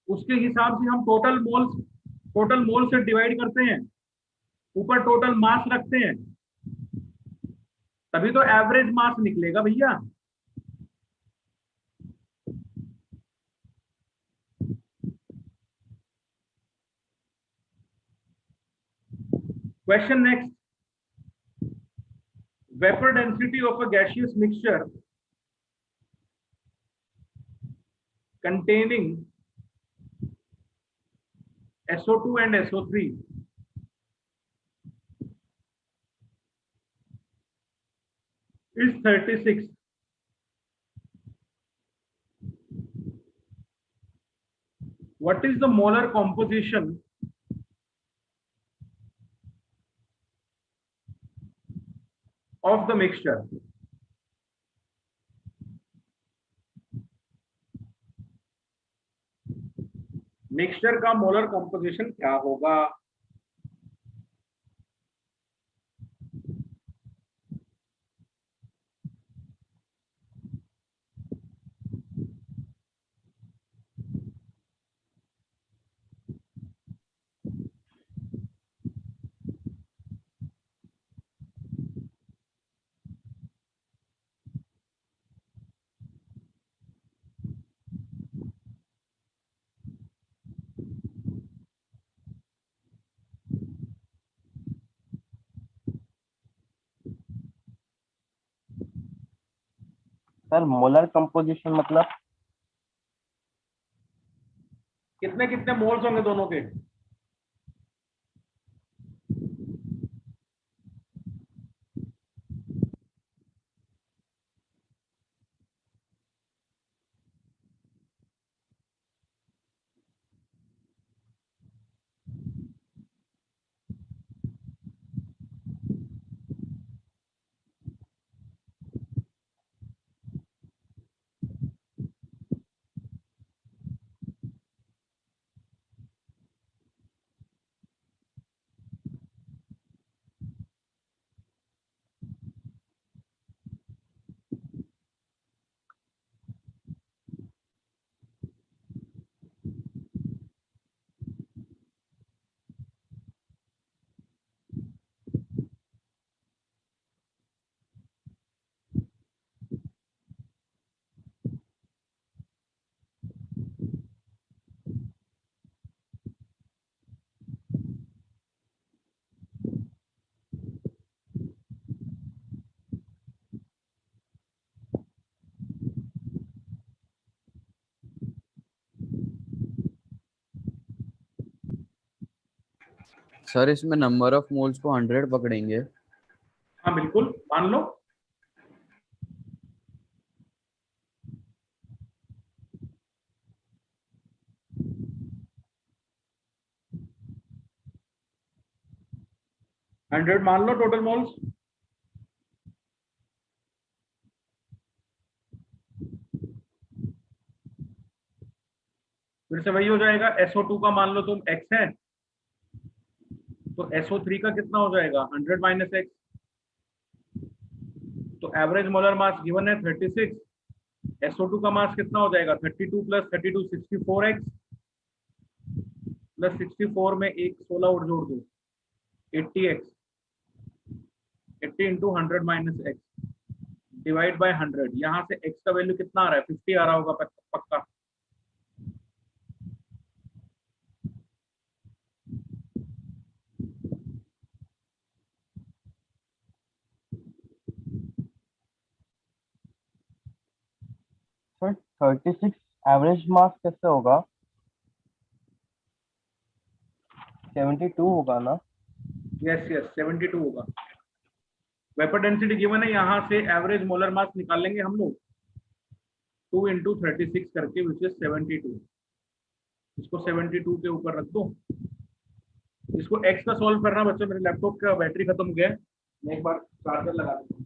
उसके हिसाब से हम टोटल मोल से डिवाइड करते हैं, ऊपर टोटल मास रखते हैं, तभी तो एवरेज मास निकलेगा भैया। Question next. Vapor density of a gaseous mixture containing SO2 and SO3 is 36. What is the molar composition of the mixture? Mixture का मोलर कॉम्पोजिशन क्या होगा? सर मोलर कंपोजिशन मतलब कितने कितने मोल्स होंगे दोनों के? सर इसमें नंबर ऑफ मोल्स को 100 पकड़ेंगे। हाँ बिल्कुल, मान लो। हंड्रेड मान लो टोटल मोल्स। फिर से वही हो जाएगा, SO2 का मान लो तुम x है, तो SO3 का कितना हो जाएगा? 100 माइनस x। तो एवरेज मोलर मास गिवन है 36, SO2 का मास कितना हो जाएगा? 32 प्लस 32 64x प्लस 64 में एक 16 और जोड़ दो 80x। 80 into 100 minus x divide by 100। यहाँ से x का वैल्यू कितना आ रहा है? 50 आ रहा होगा पक्का। सर 36 एवरेज मास कैसे होगा? 72 होगा ना? यस यस 72 होगा। वेपर डेंसिटी गिवन है, यहाँ से एवरेज मोलर मास निकाल लेंगे हम लोग 2 इंटू 36 करके विच इज 72। इसको 72 के ऊपर रख दो। इसको x का सॉल्व करना बच्चों, मेरे लैपटॉप का बैटरी खत्म हो गया है, मैं एक बार चार्जर लगा देता हूँ।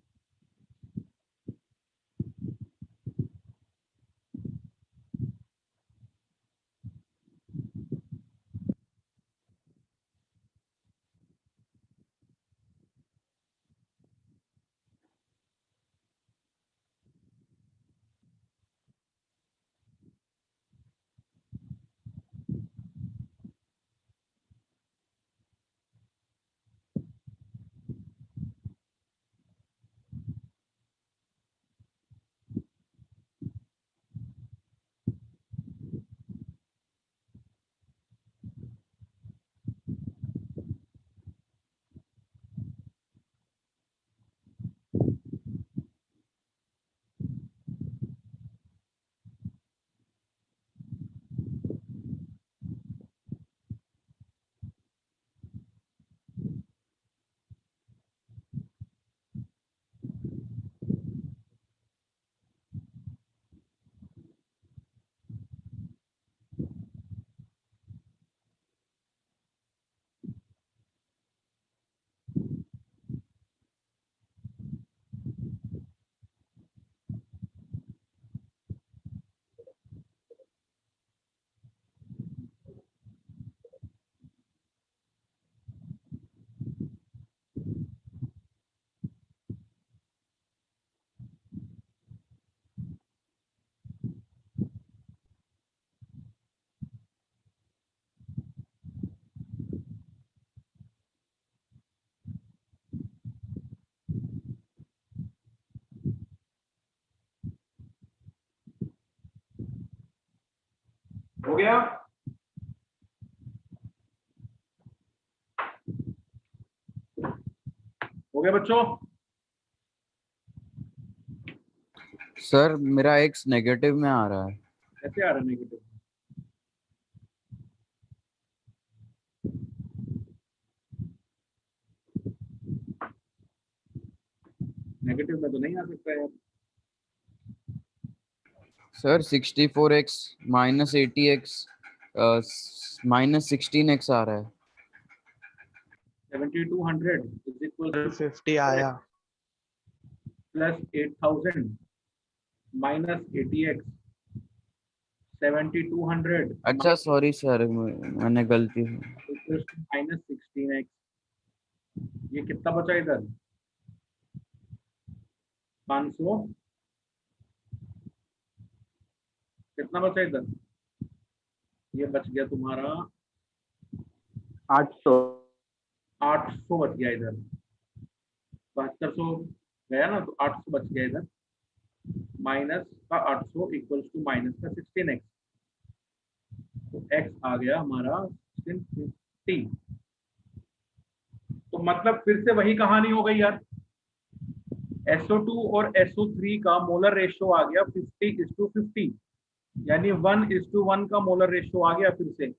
हो गया? हो गया बच्चों? सर मेरा x नेगेटिव में आ रहा है। कैसे आ रहा है नेगेटिव? नेगेटिव में तो नहीं आ सकता यार। Sir 64x minus 80x minus 16x आ रहा है। 7200 इज इक्वल टू 50 आया। प्लस 8000 माइनस 80x 7200 अच्छा सॉरी सर, मैंने गलती माइनस 16x। ये कितना बचा इधर? 500। कितना बचा इधर? ये बच गया तुम्हारा 800। 800 बच गया इधर। 7200 गया ना, तो 800 बच गया इधर। माइनस का 800 इक्वल्स टू माइनस का 16x, तो x आ गया हमारा 1650। तो मतलब फिर से वही कहानी हो गई यार। SO2 और SO3 का मोलर रेशियो आ गया 50:50, यानी 1:1 का मोलर रेशियो आ गया फिर से।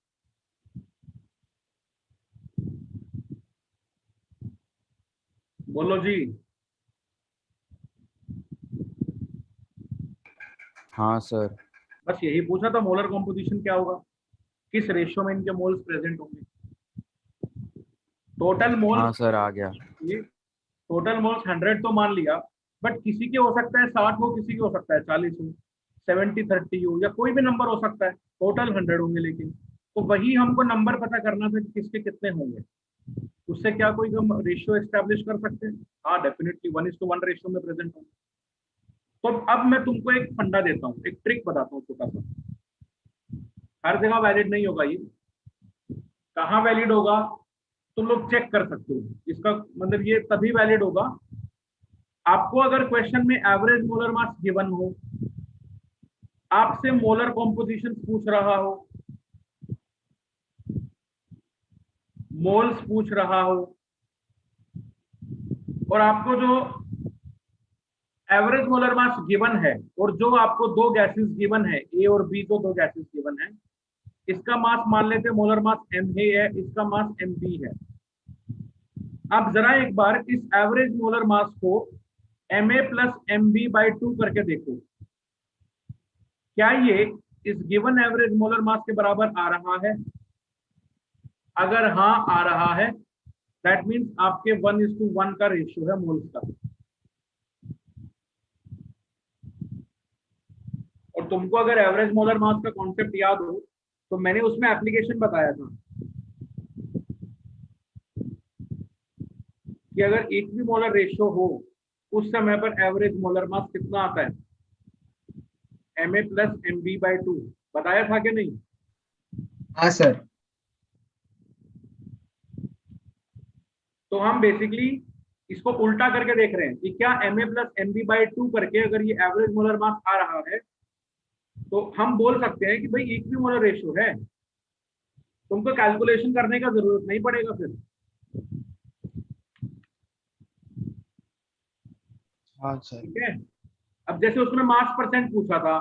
बोलो जी। हाँ सर। बस यही पूछा था, मोलर कॉम्पोजिशन क्या होगा, किस रेशियो में इनके मोल्स प्रेजेंट होंगे। टोटल मोल्स, हाँ सर आ गया। ये टोटल मोल्स 100 तो मान लिया, बट किसी के हो सकता है 60 हो, किसी के हो सकता है 40 हो, 70-30 हो, या कोई भी नंबर हो सकता है। टोटल 100 होंगे लेकिन, तो वही हमको नंबर पता करना था कि किसके कितने होंगे। उससे क्या कोई हम रेशियो एस्टेब्लिश कर सकते हैं? हाँ डेफिनेटली 1:1 रेशियो में प्रेजेंट होंगे। तो अब मैं तुमको एक फंडा देता हूँ, एक ट्रिक बताता हूँ छोटा सा। हर जगह वैलिड नहीं होगा ये। कहाँ वैलिड होगा? तुम लोग चेक कर सकते हो। इसका मतलब ये तभी वैलिड होगा आपको अगर क्वेश्चन में एवरेज मोलर मास गिवन हो, आपसे मोलर कॉम्पोजिशन पूछ रहा हो, मोल्स पूछ रहा हो, और आपको जो एवरेज मोलर मास गिवन है और जो आपको दो गैसेस गिवन है, ए और बी को दो गैसेस गिवन है, इसका मास मान लेते मोलर मास एम है, इसका मास एम बी है। अब जरा एक बार इस एवरेज मोलर मास को M A plus M B by 2 करके देखो, क्या ये इस गिवन एवरेज मोलर मास के बराबर आ रहा है? अगर हाँ आ रहा है, दैट मीन्स आपके 1:1 का रेशियो है मोल्स का। और तुमको अगर एवरेज मोलर मास का कॉन्सेप्ट याद हो तो मैंने उसमें एप्लीकेशन बताया था कि अगर इक्विमोलर रेशियो हो उस समय पर एवरेज मोलर मास कितना आता है? M A plus M B by 2। बताया था कि नहीं? हाँ सर। तो हम बेसिकली इसको उल्टा करके देख रहे हैं कि क्या M A plus M B by 2 करके अगर ये एवरेज मोलर मास आ रहा है तो हम बोल सकते हैं कि भाई इक्विमोलर रेशियो है। तुमको कैलकुलेशन करने का जरूरत नहीं पड़ेगा फिर। हाँ सर। ठीक है। अब जैसे उसमें मास परसेंट पूछा था,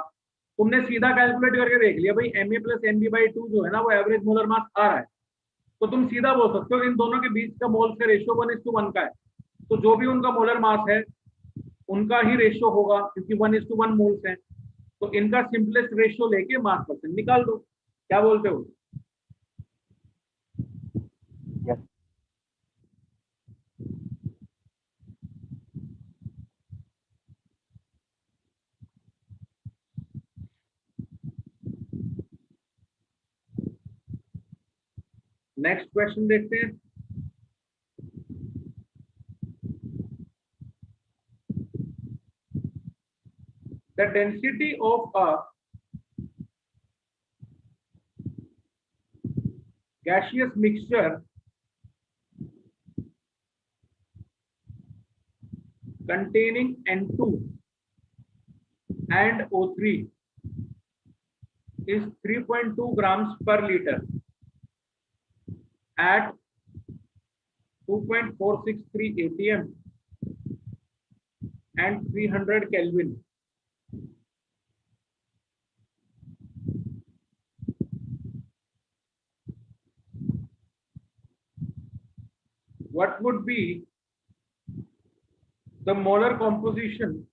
तुमने सीधा कैलकुलेट करके देख लिया भाई M A plus M B by 2 जो है ना वो एवरेज मोलर मास आ रहा है, तो तुम सीधा बोल सकते हो इन दोनों के बीच का मोल्स का रेशियो 1:1 का है, तो जो भी उनका मोलर मास है उनका ही रेशियो होगा क्योंकि 1:1 मोल्स है, तो इनका सिंपलेस्ट रेशियो लेके मास परसेंट निकाल दो। क्या बोलते हो? Yes. नेक्स्ट क्वेश्चन देखते हैं। The density of a gaseous mixture containing N2 and O3 is 3.2 grams per liter at 2.463 atm and 300 Kelvin. What would be the molar composition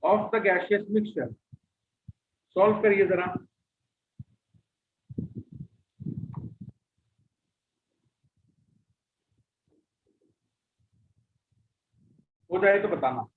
of the gaseous mixture? Solve करिए जरा। हो जाए तो बताना।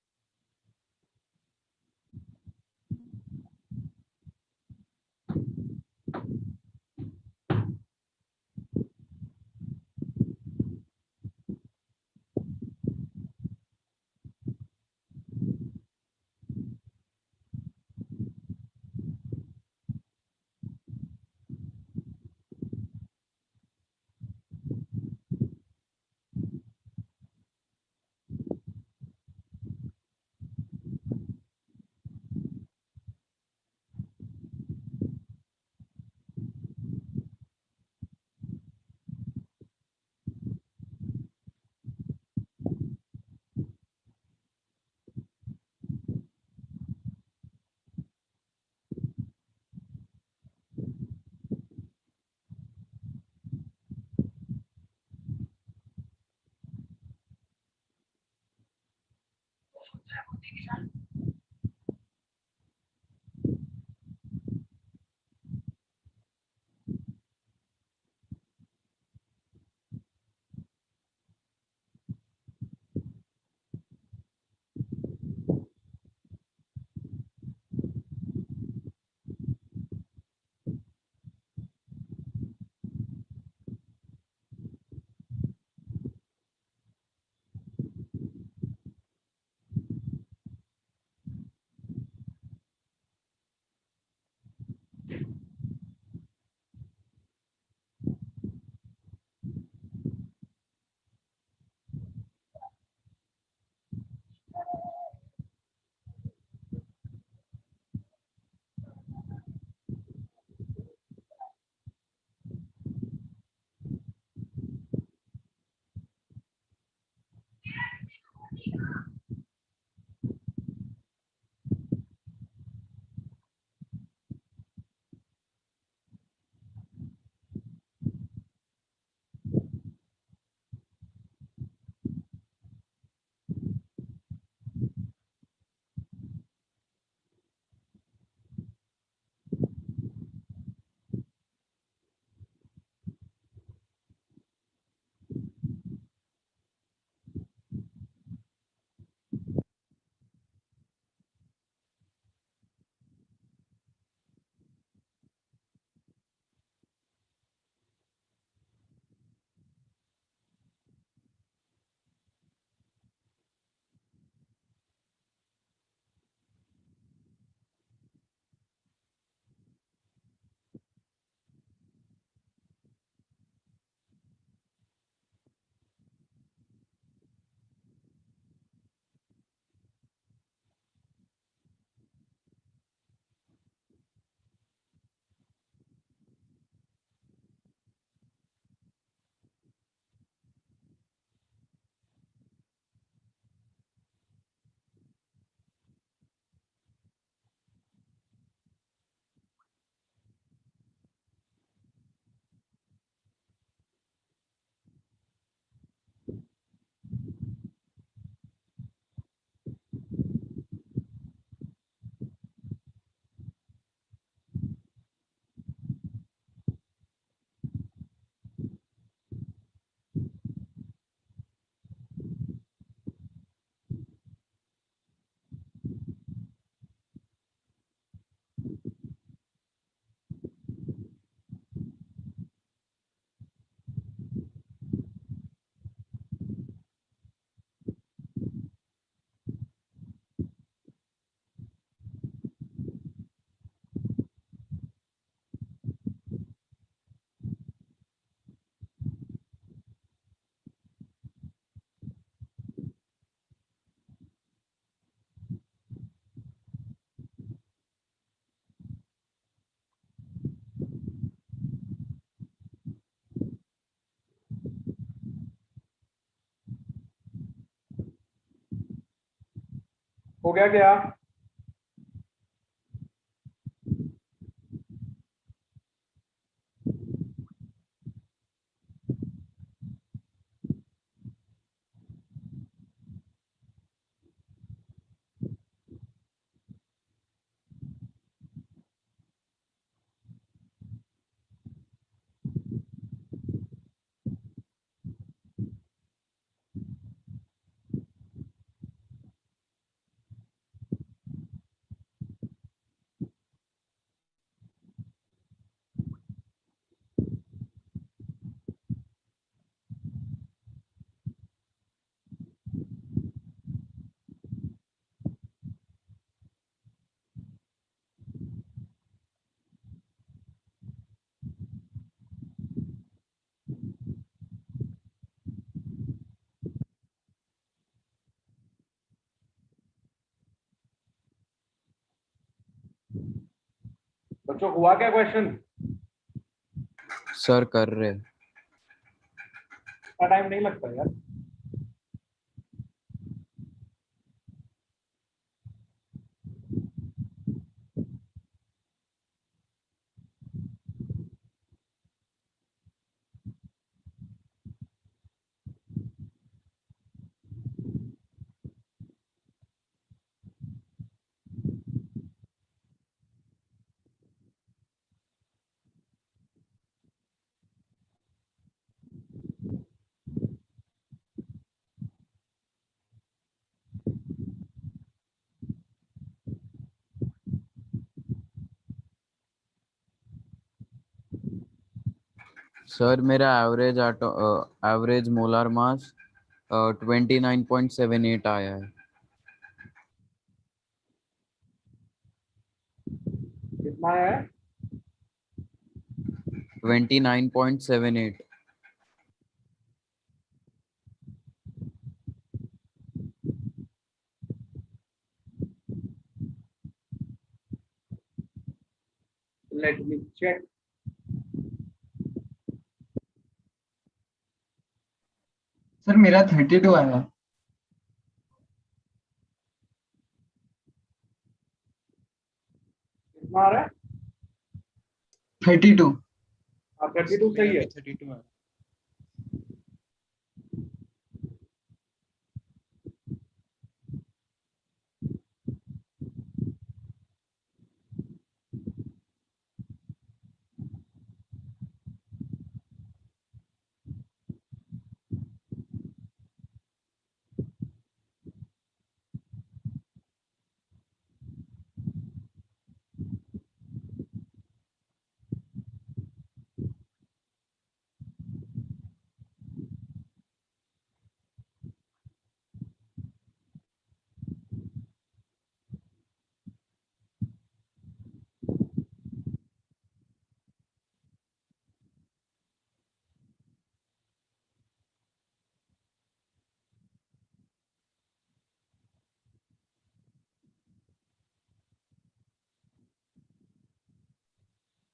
हो गया क्या? बच्चों हुआ क्या क्वेश्चन? सर कर रहे। इतना टाइम नहीं लगता यार। सर मेरा एवरेज मोलार मास 29.78 आया है। कितना है? 29.78। Let me check. सर मेरा 32 आया। कितना आ रहा है? 32। 32 सही है। 32 है।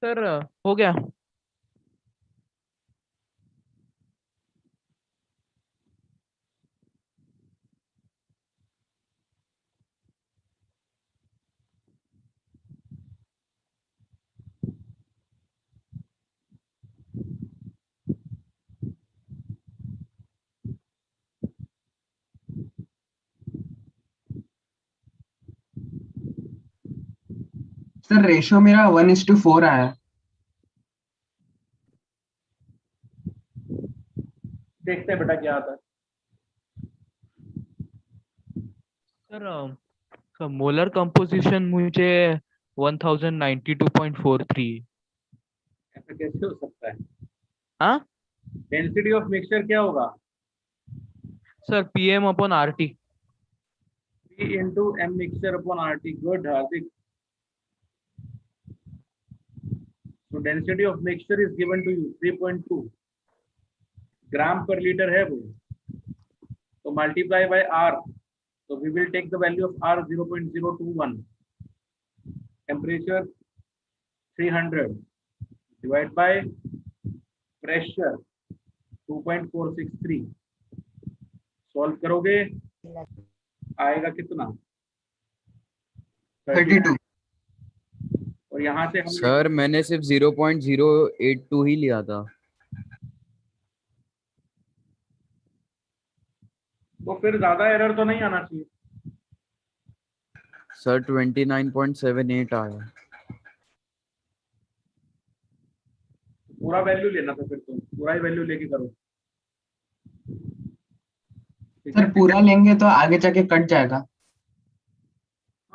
सर हो गया। सर रेशियो मेरा 1:4 आया। देखते हैं बेटा क्या आता है। सर मोलर कंपोजिशन मुझे 1092.43। ऐसा कैसे हो सकता है? हाँ डेंसिटी ऑफ मिक्सचर क्या होगा? Sir PM/RT। P into M mixture upon RT. Good, Hardik. So density of mixture is given to you 3.2 ग्राम पर लीटर है वो, तो multiply by R. So we will take the value of R 0.021. Temperature 300 divide by pressure 2.463. Solve करोगे आएगा कितना? 32। और यहाँ से हम सर मैंने सिर्फ 0.082 ही लिया था। तो फिर ज्यादा एरर तो नहीं आना चाहिए। सर 29.78 आया। पूरा वैल्यू लेना था, फिर तो पूरा ही वैल्यू लेके करो। ठीक है, सर पूरा लेंगे तो आगे जाके कट जाएगा।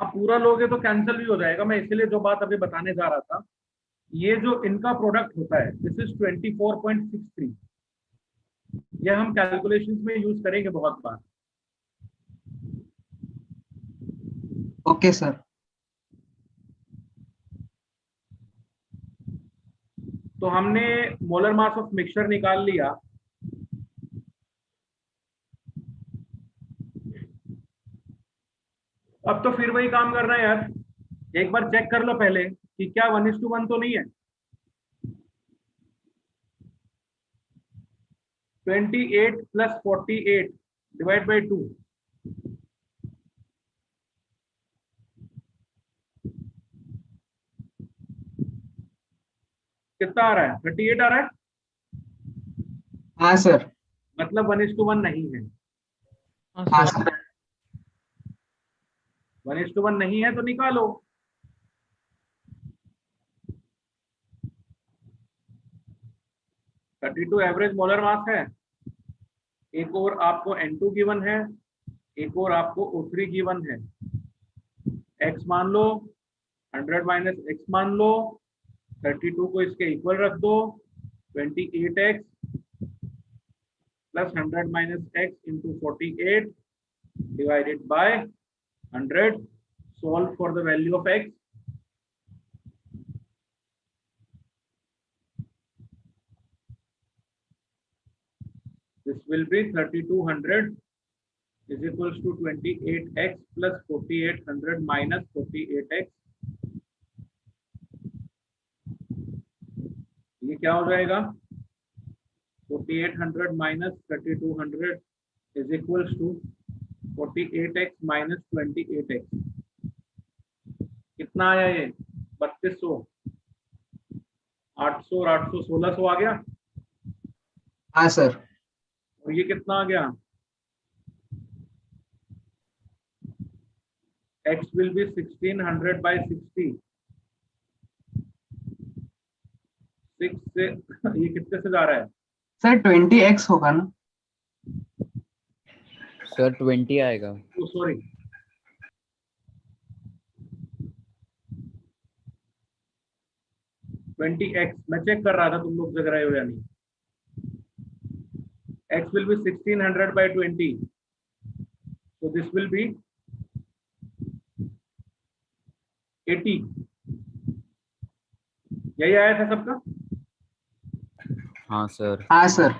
आप पूरा लोगे तो कैंसिल भी हो जाएगा। मैं इसीलिए जो बात अभी बताने जा रहा था, ये जो इनका प्रोडक्ट होता है दिस इज 24.63। ये हम कैलकुलेशंस में यूज करेंगे बहुत बार। Okay sir. तो हमने मोलर मास ऑफ मिक्सचर निकाल लिया। अब तो फिर वही काम करना है यार। एक बार चेक कर लो पहले कि क्या 1:1 तो नहीं है। 28 + 48 डिवाइड बाई 2। कितना आ रहा है? 38 आ रहा है। हाँ सर। मतलब 1:1 नहीं है। हाँ हाँ सर। सर। 1:1 नहीं है तो निकालो। थर्टी टू एवरेज मोलर मास है। एक और आपको N2 गिवन है, एक और आपको O3 गिवन है। X मान लो, 100 माइनस X मान लो, 32 को इसके इक्वल रख दो, 28X plus 100 minus X into 48 divided by 100। Solve for the value of X। This will be 3200 is equals to 28x plus 4800 minus 48x। ये क्या हो जाएगा? 4800 minus 3200 is equals to 48x minus 28x। कितना आया ये? 3200। 800 और 800 1600 आ गया। हाँ सर। और ये कितना आ गया? X will be 1600 by 60। 6 से ये कितने से जा रहा है? सर 20x होगा ना? सर 20 आएगा। Sorry, 20x। मैं चेक कर रहा था तुम लोग जग रहे हो या नहीं। X will be 1600 by 20, so this will be 80। यही आया था सबका? हाँ सर। हाँ सर।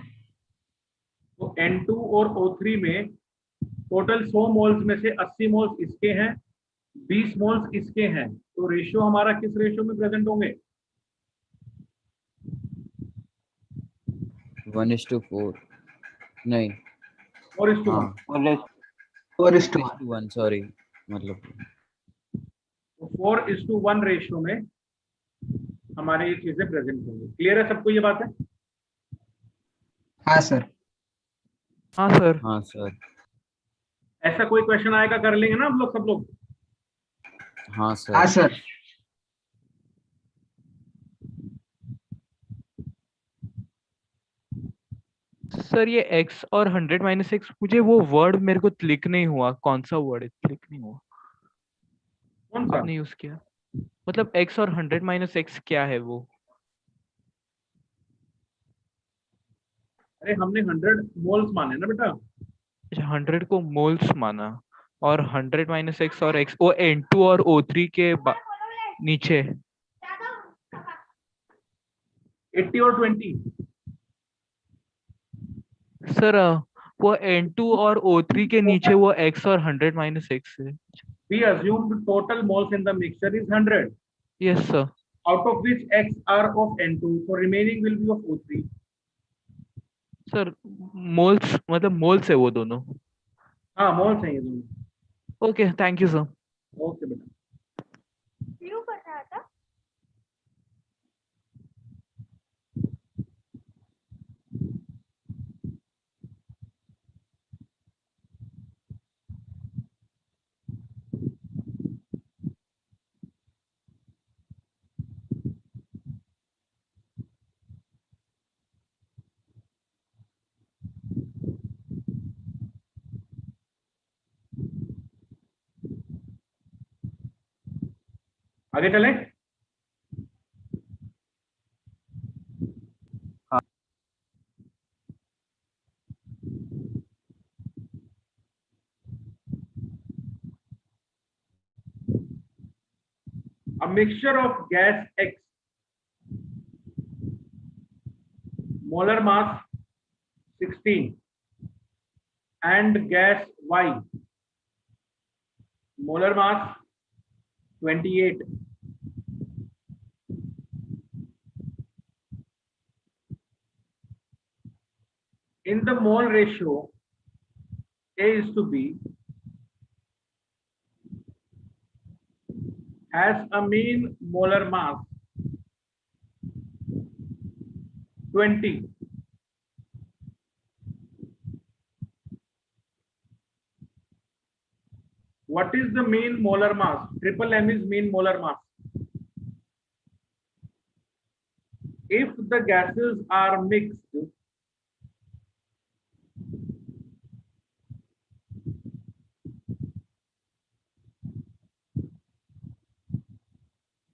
तो N2 और O3 में टोटल 100 मोल्स में से 80 मोल्स इसके हैं, 20 मोल्स इसके हैं। तो रेशियो हमारा किस रेशियो में प्रेजेंट होंगे? 1:4 नहीं। 4:1। हाँ 4:1। सॉरी, मतलब तो 4:1 रेशियो में हमारे ये चीजें प्रेजेंट होंगी। क्लियर है सबको ये बात है? हाँ सर। हाँ सर। हाँ सर। ऐसा कोई क्वेश्चन आएगा कर लेंगे ना हम लोग, सब लोग? हाँ हाँ सर। सर। सर ये x और 100 माइनस एक्स, मुझे वो वर्ड मेरे को क्लिक नहीं हुआ। कौन सा वर्ड है क्लिक नहीं हुआ? कौन सा? आपने यूज किया मतलब x और 100 माइनस एक्स क्या है वो? अरे हमने 100 मोल्स माने ना बेटा। 100 को मोल्स माना और 100 माइनस एक्स और x वो N2 और O3 के नीचे। 80 और 20। सर वो N2 और O3 के नीचे वो x और 100 माइनस एक्स है। We assumed total moles in the mixture is 100, yes sir. out of which X are of N2, so remaining will be of O3। Sir moles मतलब moles है वो दोनों। हाँ मोल्स हैं ये दोनों। Okay thank you sir. Okay बेटा। आगे चलें? A mixture of gas X, molar mass 16, and gas Y, molar mass 28. In the mole ratio A:B, has a mean molar mass 20. What is the mean molar mass? Triple M is mean molar mass. If the gases are mixed,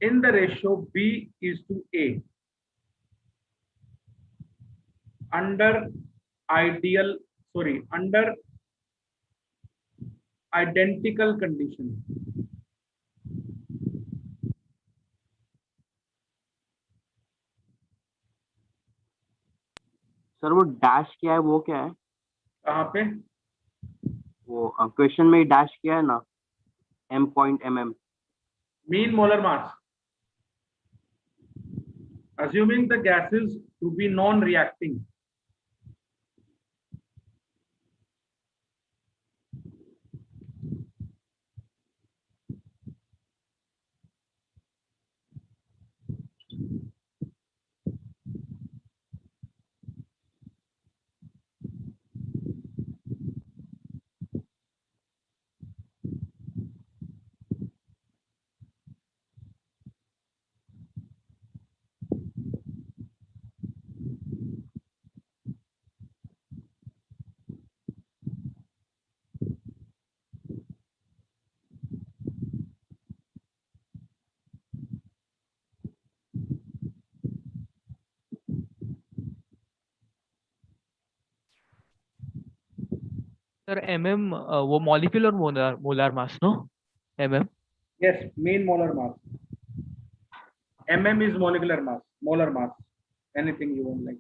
in the ratio B:A, under under identical condition, sir वो dash क्या है, वो क्या है? कहाँ पे? वो question में डैश किया है ना, m.mm. Mean molar mass. Assuming the gases to be non-reacting, sir hmm वो मॉलिक्यूल और molar molar mass no hmm yes, mean molar mass. Mm is molecular mass, molar mass, anything you want like.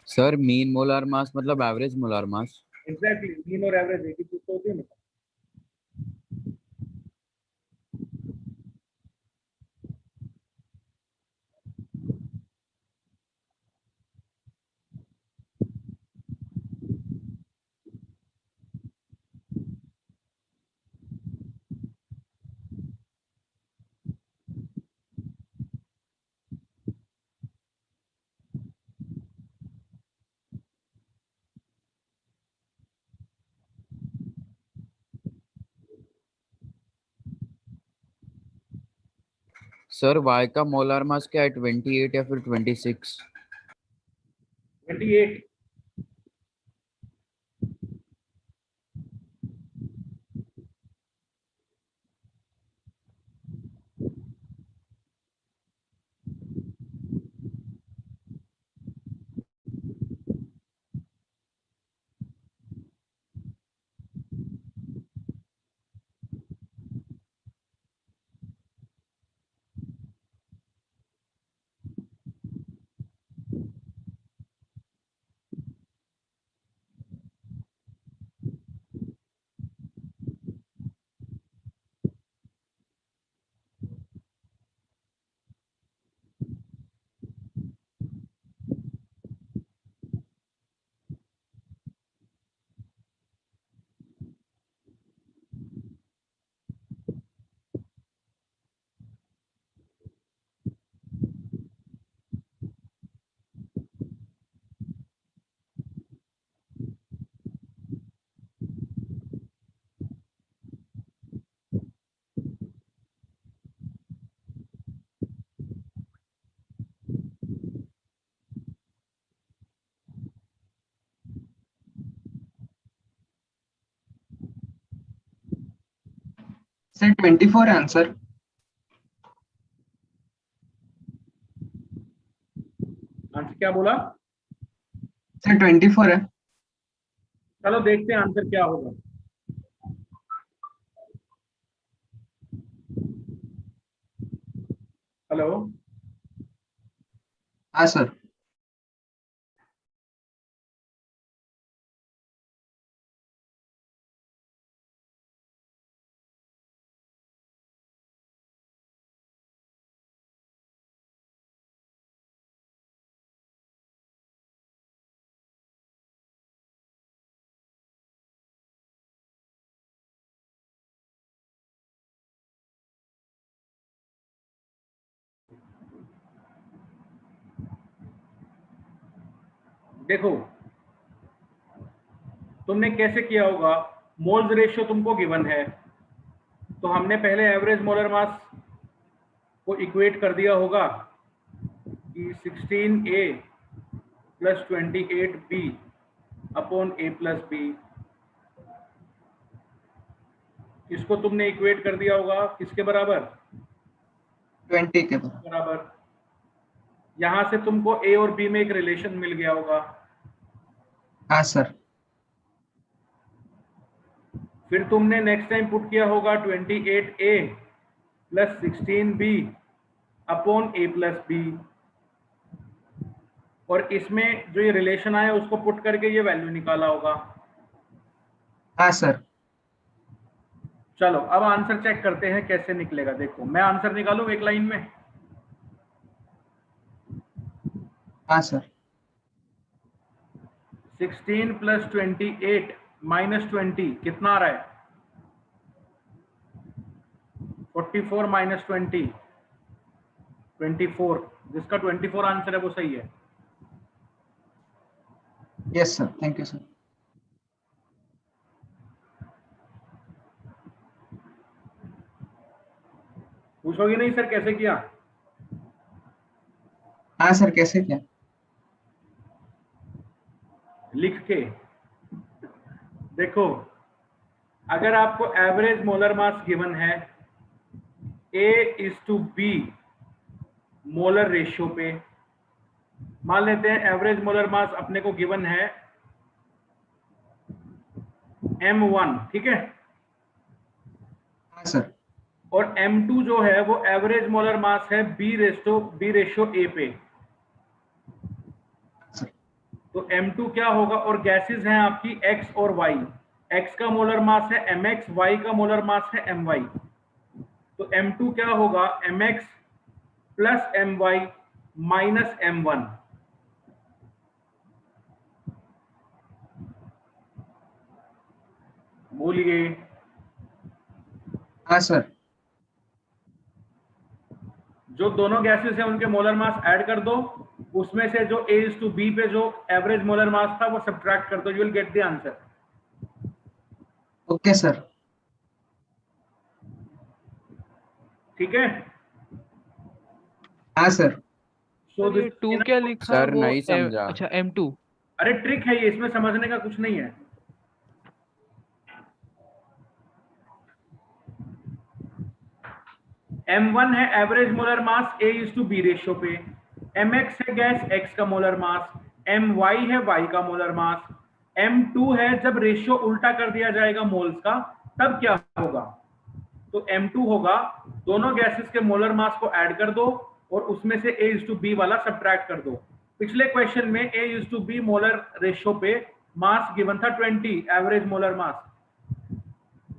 Sir mean molar mass मतलब average molar mass? Exactly, mean और average एक ही चीज तो होती है ना. सर Y का molar mass क्या है, 28 या फिर 26? 28। सर 24 है आंसर। आंसर क्या बोला? सर 24 है। चलो देखते हैं आंसर क्या होगा। हेलो, हाँ सर। देखो तुमने कैसे किया होगा। मोल्स रेशियो तुमको गिवन है, तो हमने पहले एवरेज मोलर मास को इक्वेट कर दिया होगा कि 16A plus 28B upon A plus B. इसको तुमने इक्वेट कर दिया होगा किसके बराबर? 20 के बराबर। बराबर। यहां से तुमको A और B में एक रिलेशन मिल गया होगा। हाँ सर। फिर तुमने नेक्स्ट टाइम पुट किया होगा 28A plus 16B upon A plus B, और इसमें जो ये रिलेशन आया उसको पुट करके ये वैल्यू निकाला होगा। हाँ सर। चलो अब आंसर चेक करते हैं कैसे निकलेगा। देखो मैं आंसर निकालूं एक लाइन में। हाँ सर। 16 प्लस 28 माइनस 20 कितना आ रहा है? 44 माइनस 20 24। जिसका 24 आंसर है वो सही है। Yes sir, thank you sir. पूछोगे नहीं सर कैसे किया? हाँ सर, कैसे क्या? लिख के देखो, अगर आपको एवरेज मोलर मास गिवन है A/B मोलर रेशियो पे, मान लेते हैं एवरेज मोलर मास अपने को गिवन है M1, ठीक है, हाँ सर। और M2 जो है वो एवरेज मोलर मास है B रेशियो A पे। सर। तो M2 क्या होगा? और गैसेस हैं आपकी X और Y। X का मोलर मास है Mx, Y का मोलर मास है My। तो M2 क्या होगा? Mx plus My minus M1। बोलिए। हाँ सर। जो दोनों गैसेस हैं उनके मोलर मास ऐड कर दो, उसमें से जो A/B पे जो एवरेज मोलर मास था वो सब्ट्रैक्ट कर दो, you will get the answer. Okay sir. ठीक है, हाँ सर। सो सर ये 2 क्या लिखा सर वो नहीं समझा। अच्छा M2। अरे ट्रिक है ये, इसमें समझने का कुछ नहीं है। M1 है एवरेज मोलर मास A/B रेशियो पे, Mx है गैस X का मोलर मास, My है Y का मोलर मास, M2 है जब रेशियो उल्टा कर दिया जाएगा मोल्स का तब क्या होगा, तो M2 होगा दोनों गैसेस के मोलर मास को ऐड कर दो और उसमें से A/B वाला सब्ट्रैक्ट कर दो। पिछले क्वेश्चन में A/B मोलर रेशियो पे मास गिवन था 20 एवरेज मोलर मास,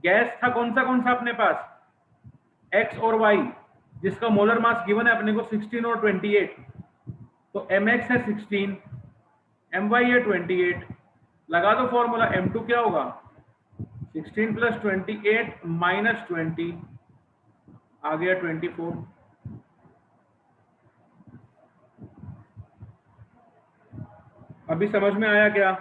गैस था कौन सा अपने पास X और Y, जिसका मोलर मास गिवन है अपने को 16 और 28, तो Mx है 16, My है 28, लगा दो फॉर्मूला, M2 क्या होगा 16 प्लस 28 माइनस 20, आ गया 24। अभी समझ में आया क्या?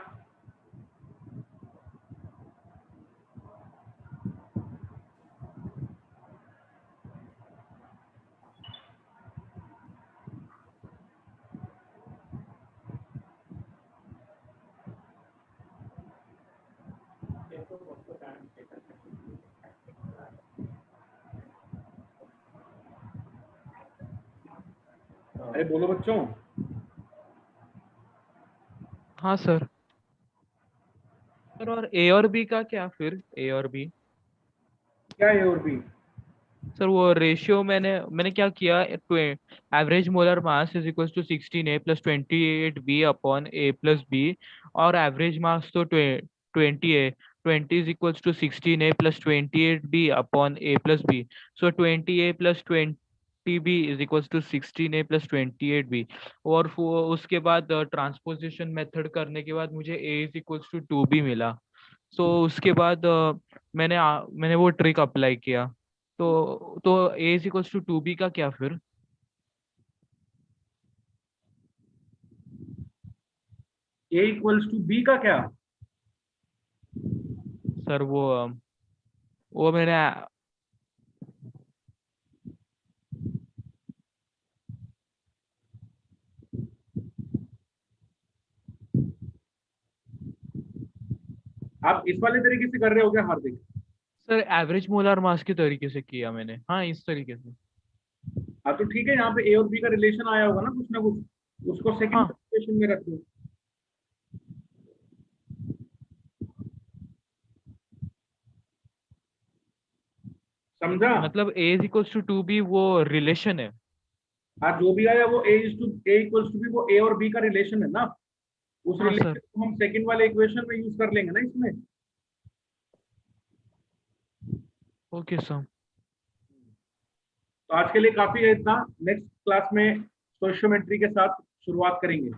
अरे बोलो बच्चों। हाँ सर। सर और A और B का क्या फिर A और B? क्या है और भी? सर वो रेशियो मैंने क्या किया, average molar mass is equal to 16A plus 28B upon A plus B, और एवरेज मास तो 20A, 20 is equal to 16A plus 28B upon A plus B, so 20A plus 20B is equal to 16A plus 28B। और उसके बाद transposition method करने के बाद मुझे A is equal to 2B मिला। सो उसके बाद मैंने वो ट्रिक अप्लाई किया, तो A is equals to 2B का क्या फिर? A इक्वल्स टू B का क्या? सर वो मैंने आप इस वाले तरीके से कर रहे हो क्या हार्दिक? सर एवरेज मोलर मास के तरीके से किया मैंने, हाँ इस तरीके से। हाँ तो ठीक है, यहाँ पे A और B का रिलेशन आया होगा ना कुछ, उसको सेकंड हाँ इक्वेशन में रख दो। समझा? मतलब A is equals to 2B वो रिलेशन है। हाँ जो भी आया वो A इक्वल्स टू B, वो A और B का रिलेशन है ना, उस हाँ रिलेशन सर। को हम सेकंड वाले इक्वेशन में यूज कर लेंगे ना इसमें। Okay sir. तो आज के लिए काफी है इतना, नेक्स्ट क्लास में स्टोइशियोमेट्री के साथ शुरुआत करेंगे।